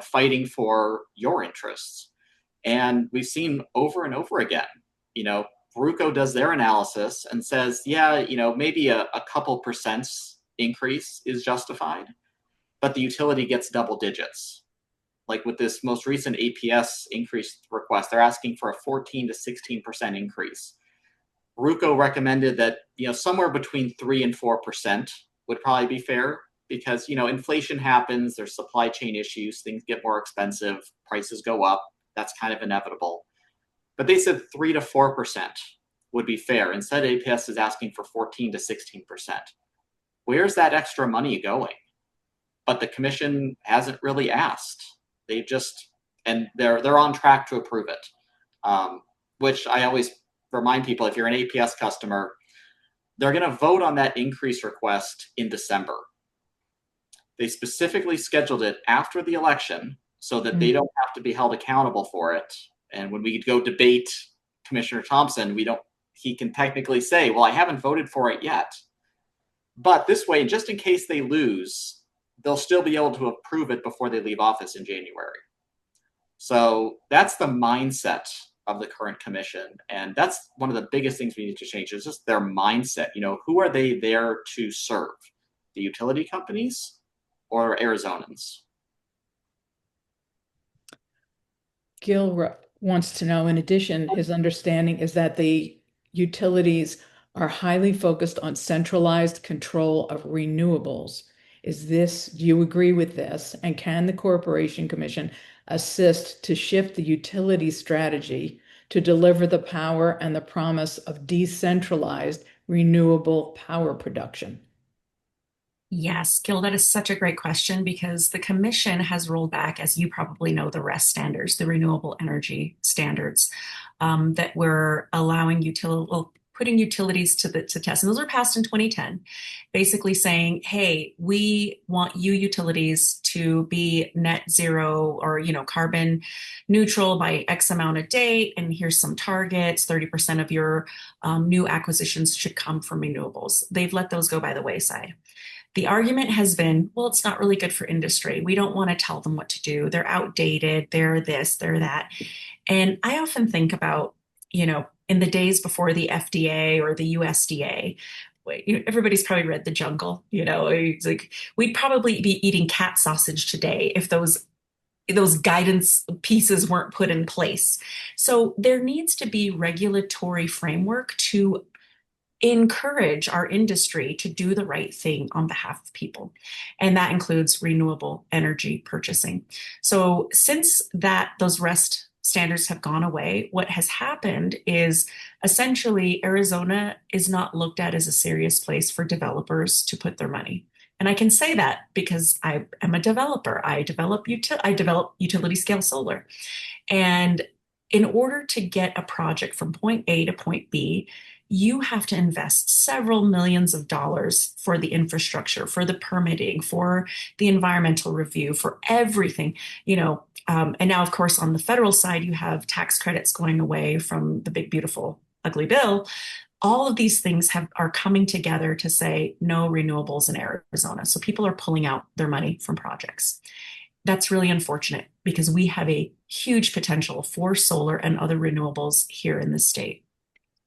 fighting for your interests. And we've seen over and over again, RUCO does their analysis and says, yeah, maybe a couple percent increase is justified, but the utility gets double digits. Like with this most recent APS increase request, they're asking for a 14 to 16% increase. RUCO recommended that, somewhere between 3 and 4% would probably be fair because, inflation happens, there's supply chain issues, things get more expensive, prices go up. That's kind of inevitable. But they said 3 to 4% would be fair. Instead, APS is asking for 14 to 16%. Where's that extra money going? But the commission hasn't really asked. They've just, and they're on track to approve it, which I always remind people, if you're an APS customer, they're going to vote on that increase request in December. They specifically scheduled it after the election so that they don't have to be held accountable for it. And when we go debate Commissioner Thompson, he can technically say, well, I haven't voted for it yet. But this way, just in case they lose, they'll still be able to approve it before they leave office in January. So that's the mindset of the current commission. And that's one of the biggest things we need to change is just their mindset. Who are they there to serve? The utility companies or Arizonans? Gil wants to know, in addition, his understanding is that the utilities are highly focused on centralized control of renewables. Do you agree with this? And can the Corporation Commission assist to shift the utility strategy to deliver the power and the promise of decentralized renewable power production? Yes, Gil, that is such a great question because the commission has rolled back, as you probably know, the RES standards, the renewable energy standards, that were allowing putting utilities to test. And those were passed in 2010, basically saying, hey, we want you utilities to be net zero or, carbon neutral by X amount of date. And here's some targets. 30% of your new acquisitions should come from renewables. They've let those go by the wayside. The argument has been, well, it's not really good for industry. We don't want to tell them what to do. They're outdated. They're this, they're that. And I often think about, in the days before the FDA or the USDA, everybody's probably read The Jungle. It's like we'd probably be eating cat sausage today if those guidance pieces weren't put in place. So there needs to be regulatory framework to encourage our industry to do the right thing on behalf of people. And that includes renewable energy purchasing. So since those REST standards have gone away, what has happened is essentially Arizona is not looked at as a serious place for developers to put their money. And I can say that because I am a developer. I develop utility scale solar. And in order to get a project from point A to point B, you have to invest several millions of dollars for the infrastructure, for the permitting, for the environmental review, for everything, and now, of course, on the federal side, you have tax credits going away from the big, beautiful, ugly bill. All of these things are coming together to say no renewables in Arizona. So people are pulling out their money from projects. That's really unfortunate because we have a huge potential for solar and other renewables here in the state.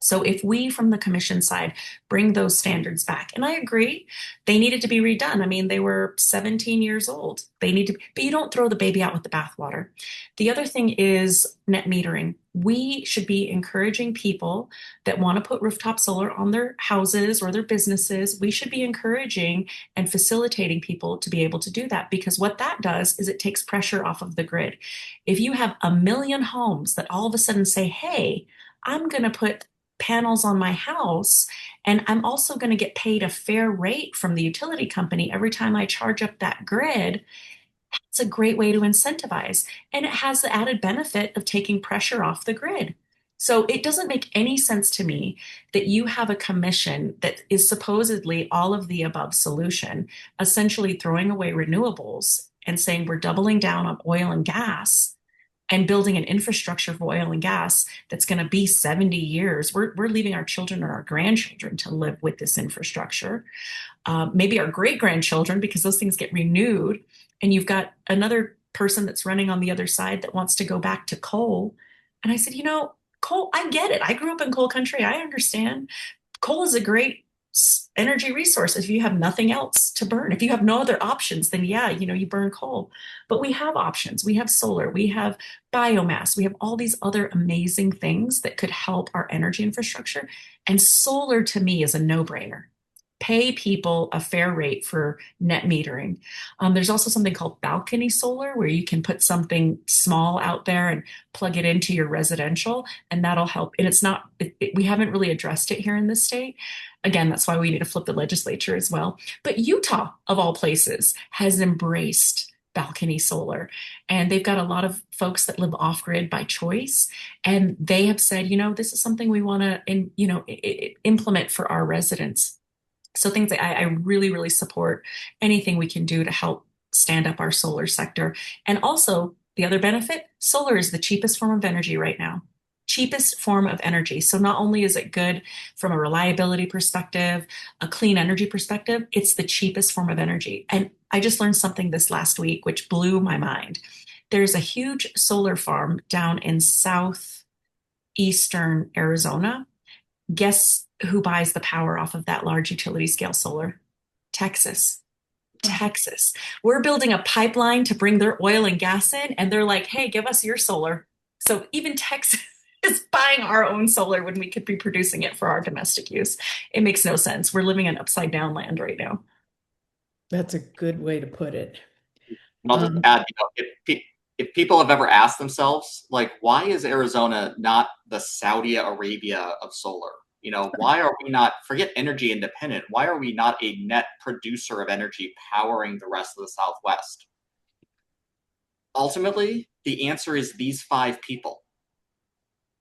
So if we from the commission side bring those standards back, and I agree, they needed to be redone. I mean, they were 17 years old. They need to, but you don't throw the baby out with the bathwater. The other thing is net metering. We should be encouraging people that want to put rooftop solar on their houses or their businesses. We should be encouraging and facilitating people to be able to do that, because what that does is it takes pressure off of the grid. If you have 1 million homes that all of a sudden say, hey, I'm going to put panels on my house, and I'm also going to get paid a fair rate from the utility company every time I charge up that grid, it's a great way to incentivize. And it has the added benefit of taking pressure off the grid. So it doesn't make any sense to me that you have a commission that is supposedly all of the above solution, essentially throwing away renewables and saying we're doubling down on oil and gas and building an infrastructure for oil and gas that's going to be 70 years. We're leaving our children or our grandchildren to live with this infrastructure. Maybe our great grandchildren, because those things get renewed. And you've got another person that's running on the other side that wants to go back to coal. And I said, coal, I get it. I grew up in coal country. I understand. Coal is a great energy resource if you have nothing else to burn. If you have no other options, then yeah, you burn coal. But we have options. We have solar, we have biomass, we have all these other amazing things that could help our energy infrastructure. And solar to me is a no-brainer. Pay people a fair rate for net metering. There's also something called balcony solar, where you can put something small out there and plug it into your residential, and that'll help. And we haven't really addressed it here in this state. Again, that's why we need to flip the legislature as well. But Utah, of all places, has embraced balcony solar. And they've got a lot of folks that live off grid by choice. And they have said, this is something we want to, implement for our residents. So things that I really, really support anything we can do to help stand up our solar sector. And also the other benefit, solar is the cheapest form of energy right now. Cheapest form of energy. So not only is it good from a reliability perspective, a clean energy perspective, it's the cheapest form of energy. And I just learned something this last week, which blew my mind. There's a huge solar farm down in southeastern Arizona. Guess who buys the power off of that large utility scale solar? Texas. Texas. We're building a pipeline to bring their oil and gas in, and they're like, hey, give us your solar. So even Texas is buying our own solar when we could be producing it for our domestic use. It makes no sense. We're living in upside down land right now. That's a good way to put it. And I'll just add, if people have ever asked themselves, like, why is Arizona not the Saudi Arabia of solar? Why are we not, forget energy independent, why are we not a net producer of energy powering the rest of the Southwest? Ultimately, the answer is these 5 people,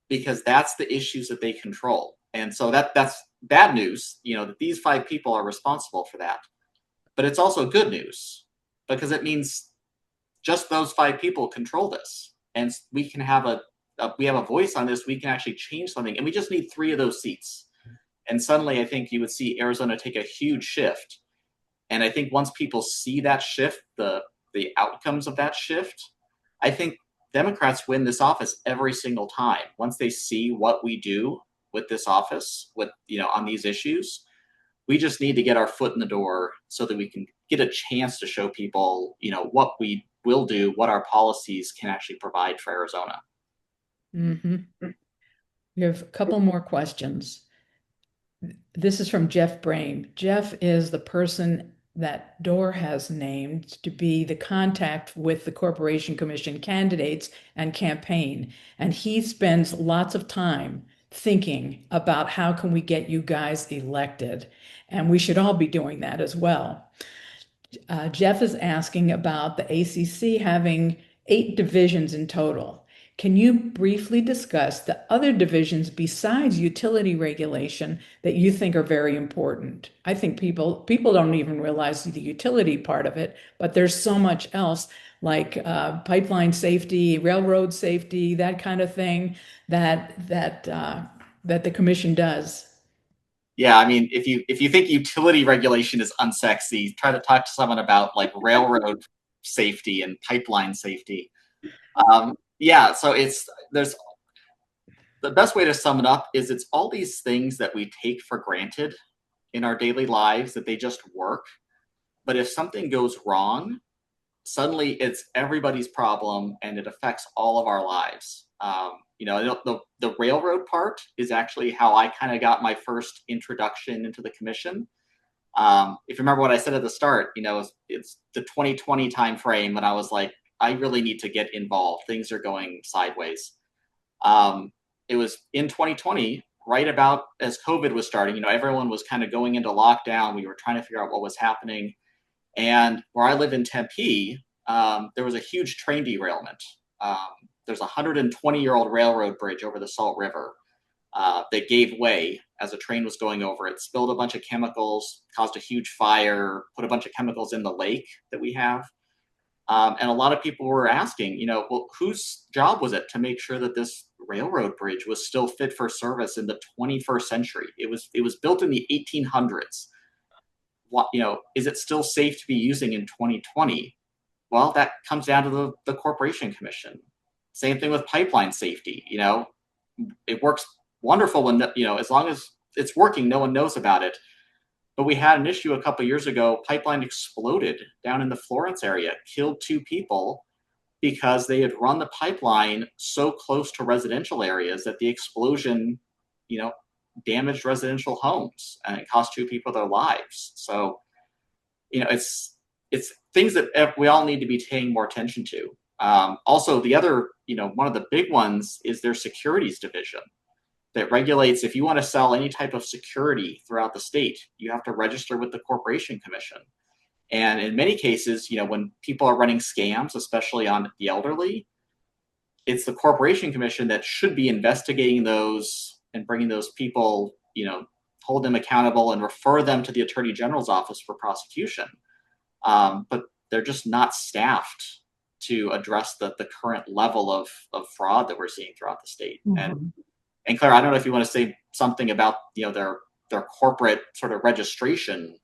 because that's the issues that they control. And so that's bad news, that these 5 people are responsible for that. But it's also good news because it means just those 5 people control this, and we can have we have a voice on this. We can actually change something, and we just need 3 of those seats. And suddenly, I think you would see Arizona take a huge shift. And I think once people see that shift, the outcomes of that shift, I think Democrats win this office every single time. Once they see what we do with this office, on these issues, we just need to get our foot in the door so that we can get a chance to show people, what we will do, what our policies can actually provide for Arizona. Mm-hmm. We have a couple more questions. This is from Jeff Brame. Jeff is the person that DORR has named to be the contact with the Corporation Commission candidates and campaign. And he spends lots of time thinking about how can we get you guys elected. And we should all be doing that as well. Jeff is asking about the ACC having 8 divisions in total. Can you briefly discuss the other divisions besides utility regulation that you think are very important? I think people don't even realize the utility part of it, but there's so much else like pipeline safety, railroad safety, that kind of thing that the commission does. Yeah, I mean, if you think utility regulation is unsexy, try to talk to someone about like railroad safety and pipeline safety. Yeah, so there's the best way to sum it up is it's all these things that we take for granted in our daily lives that they just work. But if something goes wrong, suddenly it's everybody's problem and it affects all of our lives. The railroad part is actually how I kind of got my first introduction into the commission. If you remember what I said at the start, it's the 2020 timeframe when I was like, I really need to get involved. Things are going sideways. It was in 2020, right about as COVID was starting. Everyone was kind of going into lockdown. We were trying to figure out what was happening. And where I live in Tempe, there was a huge train derailment. There's a 120-year-old railroad bridge over the Salt River that gave way as a train was going over. It spilled a bunch of chemicals, caused a huge fire, put a bunch of chemicals in the lake that we have. And a lot of people were asking, well, whose job was it to make sure that this railroad bridge was still fit for service in the 21st century? It was built in the 1800s. Is it still safe to be using in 2020? Well, that comes down to the Corporation Commission. Same thing with pipeline safety. It works wonderful when, as long as it's working, no one knows about it. But we had an issue a couple of years ago. Pipeline exploded down in the Florence area, killed 2 people because they had run the pipeline so close to residential areas that the explosion, damaged residential homes and it cost 2 people their lives. So, it's things that we all need to be paying more attention to. Also, the other, one of the big ones is their securities division that regulates if you want to sell any type of security throughout the state, you have to register with the Corporation Commission. And in many cases, when people are running scams, especially on the elderly, it's the Corporation Commission that should be investigating those and bringing those people, hold them accountable and refer them to the Attorney General's office for prosecution. But they're just not staffed to address the current level of fraud that we're seeing throughout the state. Mm-hmm. And Clara, I don't know if you want to say something about their corporate sort of registration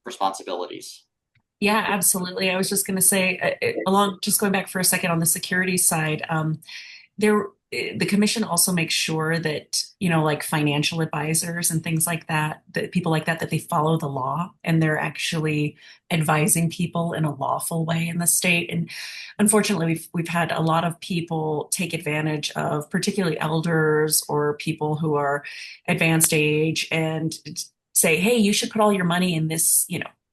responsibilities. Yeah, absolutely. I was just going to say, just going back for a second on the security side, the commission also makes sure that, like financial advisors and things like that people like that they follow the law and they're actually advising people in a lawful way in the state. And unfortunately, we've had a lot of people take advantage of particularly elders or people who are advanced age and say, hey, you should put all your money in this,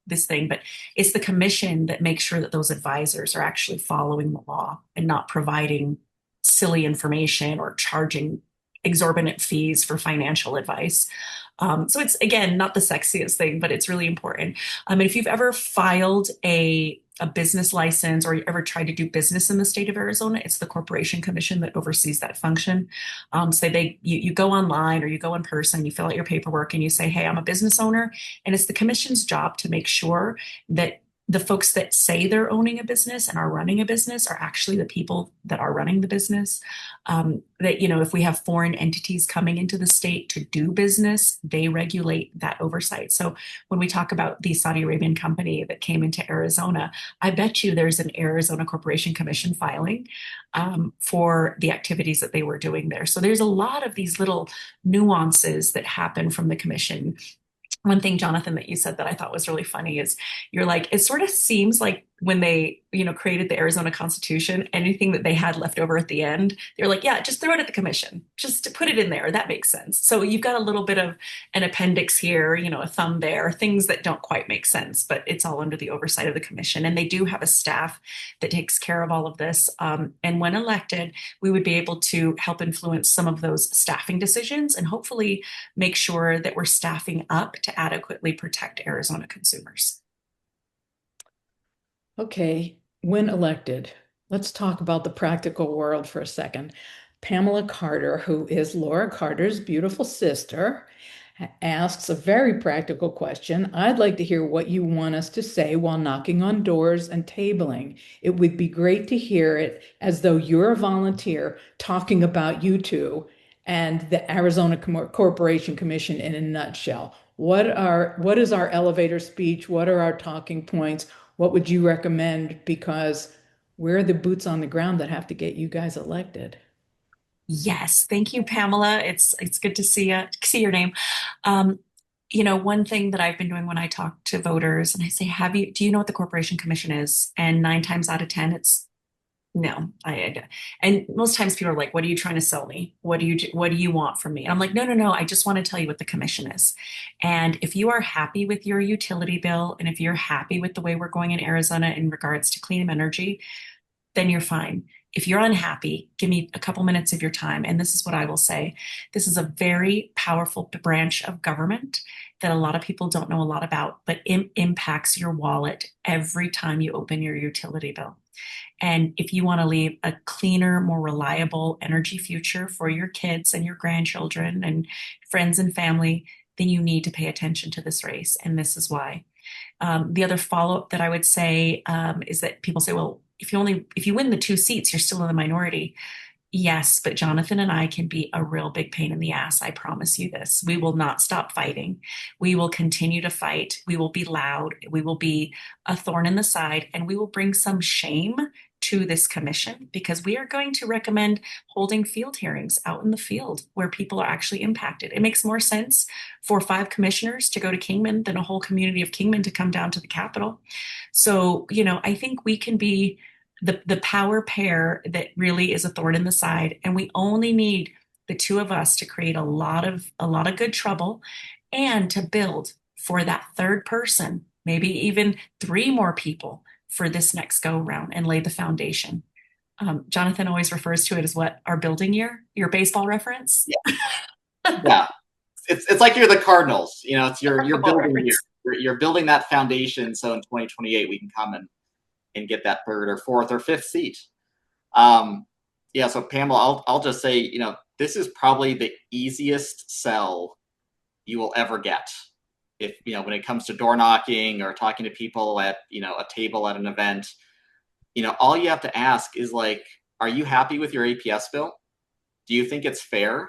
this thing. But it's the commission that makes sure that those advisors are actually following the law and not providing silly information or charging exorbitant fees for financial advice. So it's, again, not the sexiest thing, but it's really important. And if you've ever filed a a business license or you ever tried to do business in the state of Arizona, it's the Corporation Commission that oversees that function. So you go online or you go in person, you fill out your paperwork and you say, hey, I'm a business owner. And it's the commission's job to make sure that the folks that say they're owning a business and are running a business are actually the people that are running the business. That, if we have foreign entities coming into the state to do business, they regulate that oversight. So when we talk about the Saudi Arabian company that came into Arizona, I bet you there's an Arizona Corporation Commission filing for the activities that they were doing there. So there's a lot of these little nuances that happen from the commission. One thing, Jonathan, that you said that I thought was really funny is you're like, it sort of seems like when they, created the Arizona Constitution, anything that they had left over at the end, they're like, yeah, just throw it at the commission, just to put it in there. That makes sense. So you've got a little bit of an appendix here, a thumb there, things that don't quite make sense, but it's all under the oversight of the commission. And they do have a staff that takes care of all of this. And when elected, we would be able to help influence some of those staffing decisions and hopefully make sure that we're staffing up to adequately protect Arizona consumers. Okay, when elected, let's talk about the practical world for a second. Pamela Carter, who is Laura Carter's beautiful sister, asks a very practical question. I'd like to hear what you want us to say while knocking on doors and tabling. It would be great to hear it as though you're a volunteer talking about you two and the Arizona Corporation Commission in a nutshell. What is our elevator speech? What are our talking points? What would you recommend? Because we're the boots on the ground that have to get you guys elected. Yes, thank you, Pamela. It's good to see your name. Um, one thing that I've been doing when I talk to voters and I say, do you know what the Corporation Commission is? And 9 times out of 10, it's no. And most times people are like, what are you trying to sell me? What do you want from me? And I'm like, no, no, no. I just want to tell you what the commission is. And if you are happy with your utility bill, and if you're happy with the way we're going in Arizona in regards to clean energy, then you're fine. If you're unhappy, give me a couple minutes of your time. And this is what I will say. This is a very powerful branch of government that a lot of people don't know a lot about, but it impacts your wallet every time you open your utility bill. And if you want to leave a cleaner, more reliable energy future for your kids and your grandchildren and friends and family, then you need to pay attention to this race. And this is why. The other follow-up that I would say is that people say, well, if you win the 2 seats, you're still in the minority. Yes, but Jonathan and I can be a real big pain in the ass. I promise you this. We will not stop fighting. We will continue to fight. We will be loud. We will be a thorn in the side, and we will bring some shame to this commission because we are going to recommend holding field hearings out in the field where people are actually impacted. It makes more sense for 5 commissioners to go to Kingman than a whole community of Kingman to come down to the Capitol. So, I think we can be the power pair that really is a thorn in the side. And we only need the 2 of us to create a lot of good trouble and to build for that 3rd person, maybe even 3 more people for this next go round and lay the foundation. Jonathan always refers to it as what, our building year, your baseball reference. Yeah. It's like you're the Cardinals, it's your building year. You're building that foundation. So in 2028, we can come and get that 3rd or 4th or 5th seat. So Pamela, I'll just say, this is probably the easiest sell you will ever get. If, when it comes to door knocking or talking to people at, a table at an event, all you have to ask is like, are you happy with your APS bill? Do you think it's fair?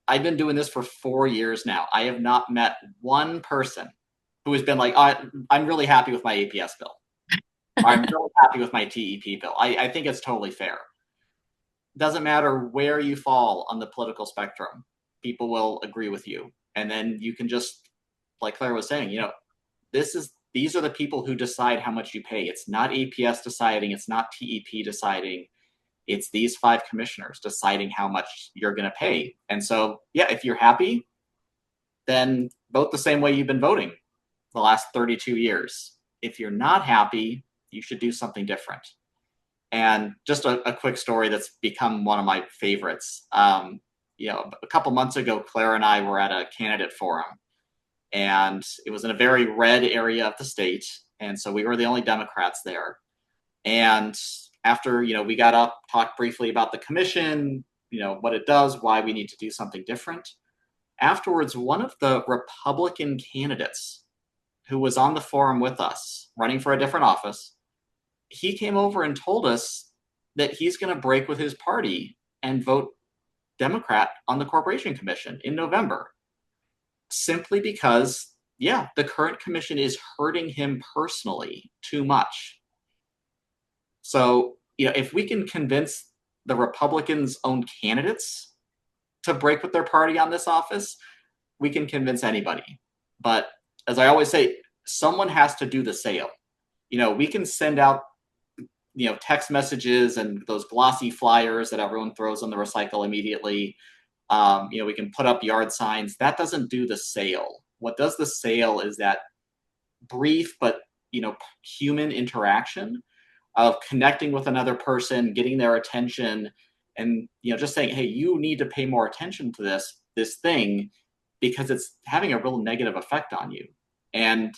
I've been doing this for 4 years now. I have not met one person who has been like, I'm really happy with my APS bill. I'm really happy with my TEP bill. I think it's totally fair. Doesn't matter where you fall on the political spectrum, people will agree with you. And then you can just, like Clara was saying, these are the people who decide how much you pay. It's not APS deciding, it's not TEP deciding. It's these 5 commissioners deciding how much you're going to pay. And so, if you're happy, then vote the same way you've been voting the last 32 years. If you're not happy, you should do something different. And just a quick story that's become one of my favorites. A couple months ago, Clara and I were at a candidate forum, and it was in a very red area of the state. And so we were the only Democrats there. And after, we got up, talked briefly about the commission, what it does, why we need to do something different. Afterwards, one of the Republican candidates who was on the forum with us, running for a different office, he came over and told us that he's going to break with his party and vote Democrat on the Corporation Commission in November, simply because, the current commission is hurting him personally too much. So, if we can convince the Republicans' own candidates to break with their party on this office, we can convince anybody. But as I always say, someone has to do the sale. We can send out, text messages and those glossy flyers that everyone throws on the recycle immediately. We can put up yard signs. That doesn't do the sale. What does the sale is that brief but, human interaction of connecting with another person, getting their attention, and just saying, hey, you need to pay more attention to this thing because it's having a real negative effect on you. And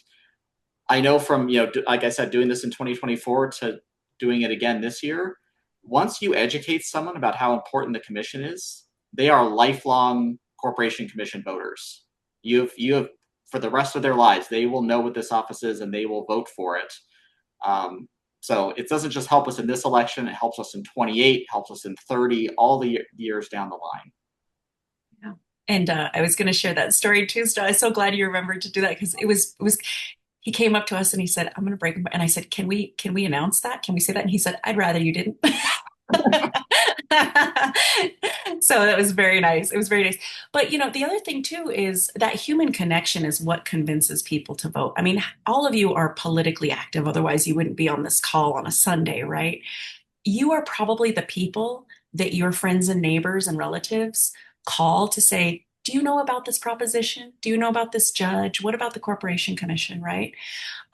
I know from, like I said, doing this in 2024 to doing it again this year, once you educate someone about how important the commission is, they are lifelong Corporation Commission voters. You have for the rest of their lives, they will know what this office is and they will vote for it. So it doesn't just help us in this election, it helps us in 28, helps us in 30, all the years down the line. Yeah. And I was going to share that story too. So I'm so glad you remembered to do that, because it was he came up to us and he said, I'm going to break him. And I said, can we announce that? Can we say that? And he said, I'd rather you didn't. So that was very nice. It was very nice. But, the other thing too is that human connection is what convinces people to vote. I mean, all of you are politically active. Otherwise, you wouldn't be on this call on a Sunday, right? You are probably the people that your friends and neighbors and relatives call to say, do you know about this proposition? Do you know about this judge? What about the Corporation Commission, right?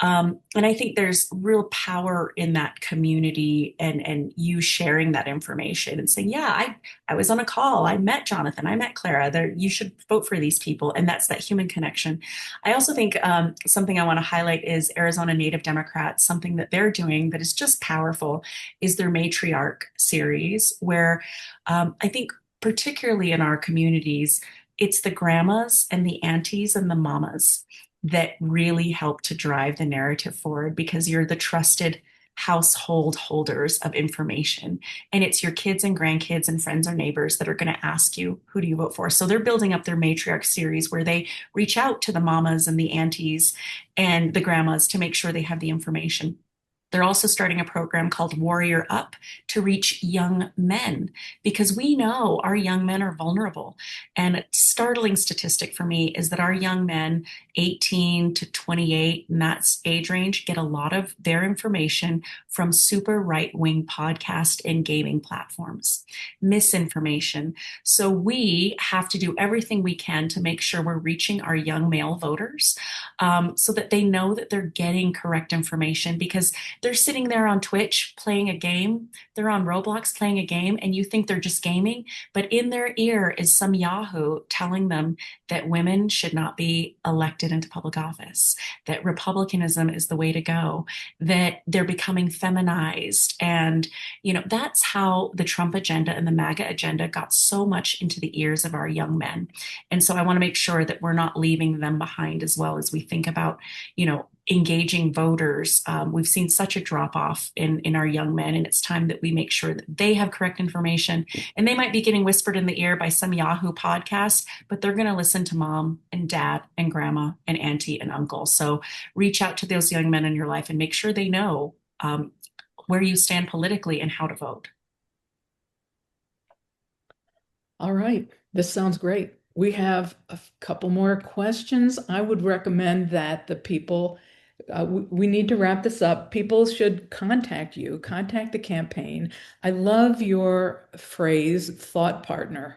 And I think there's real power in that community and you sharing that information and saying, yeah, I was on a call. I met Jonathan. I met Clara. You should vote for these people. And that's that human connection. I also think something I want to highlight is Arizona Native Democrats. Something that they're doing that is just powerful is their matriarch series, where I think particularly in our communities, it's the grandmas and the aunties and the mamas that really help to drive the narrative forward, because you're the trusted household holders of information. And it's your kids and grandkids and friends or neighbors that are going to ask you, who do you vote for? So they're building up their matriarch series where they reach out to the mamas and the aunties and the grandmas to make sure they have the information. They're also starting a program called Warrior Up to reach young men, because we know our young men are vulnerable. And a startling statistic for me is that our young men, 18 to 28, in that age range, get a lot of their information from super right-wing podcast and gaming platforms. Misinformation. So we have to do everything we can to make sure we're reaching our young male voters so that they know that they're getting correct information, because they're sitting there on Twitch playing a game. They're on Roblox playing a game, and you think they're just gaming, but in their ear is some Yahoo telling them that women should not be elected into public office, that republicanism is the way to go, that they're becoming feminized. And, that's how the Trump agenda and the MAGA agenda got so much into the ears of our young men. And so I want to make sure that we're not leaving them behind as well as we think about, engaging voters. We've seen such a drop off in our young men, and it's time that we make sure that they have correct information. And they might be getting whispered in the ear by some Yahoo podcast, but they're going to listen to mom and dad and grandma and auntie and uncle. So reach out to those young men in your life and make sure they know where you stand politically and how to vote. All right, this sounds great. We have a couple more questions. I would recommend that the people, we need to wrap this up. People should contact you, contact the campaign. I love your phrase, thought partner,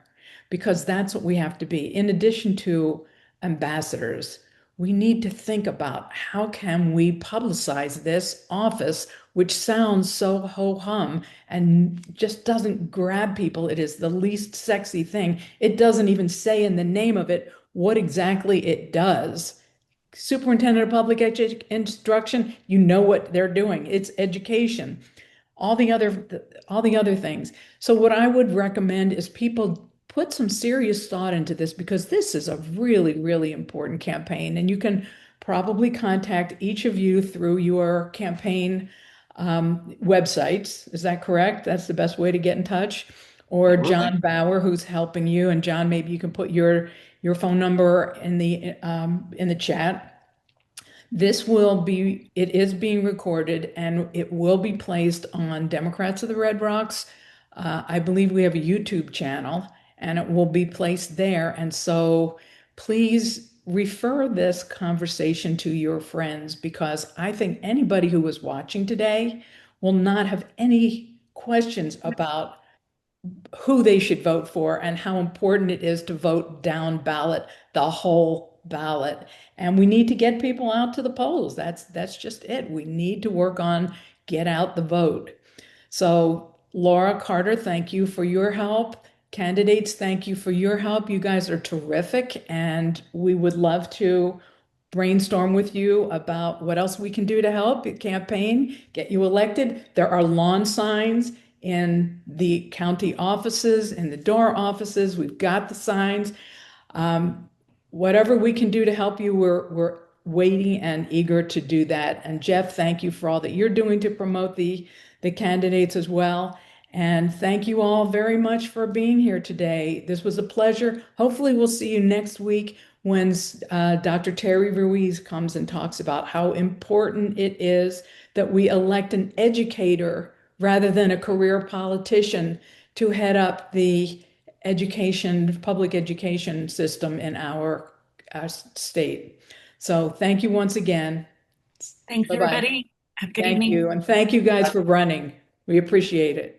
because that's what we have to be. In addition to ambassadors, we need to think about how can we publicize this office, which sounds so ho-hum and just doesn't grab people. It is the least sexy thing. It doesn't even say in the name of it what exactly it does. superintendent of public instruction, you know what they're doing. It's education, all the other all the other things. So what I would recommend is people put some serious thought into this because this is a really, really important campaign. And you can probably contact each of you through your campaign websites. Is that correct? That's the best way to get in touch. Or Absolutely. John Bauer, who's helping you. And John, maybe you can put your phone number in the chat. It is being recorded and it will be placed on Democrats of the Red Rocks. I believe we have a YouTube channel and it will be placed there. And so please refer this conversation to your friends because I think anybody who was watching today will not have any questions about who they should vote for and how important it is to vote down ballot, the whole ballot. And we need to get people out to the polls. That's just it. We need to work on get out the vote. So, Laura Carter, thank you for your help. Candidates, thank you for your help. You guys are terrific, and we would love to brainstorm with you about what else we can do to help your campaign, get you elected. There are lawn signs in the county offices, in the DORR offices. We've got the signs. Um, Whatever we can do to help you, we're waiting and eager to do that. And Jeff, thank you for all that you're doing to promote the candidates as well. And thank you all very much for being here today. This was a pleasure. Hopefully, we'll see you next week when Dr. Terry Ruiz comes and talks about how important it is that we elect an educator rather than a career politician to head up the public education system in our state. So thank you once again. Thanks, Bye-bye. everybody. Have a good Thank evening. you. And thank you guys for running. We appreciate it.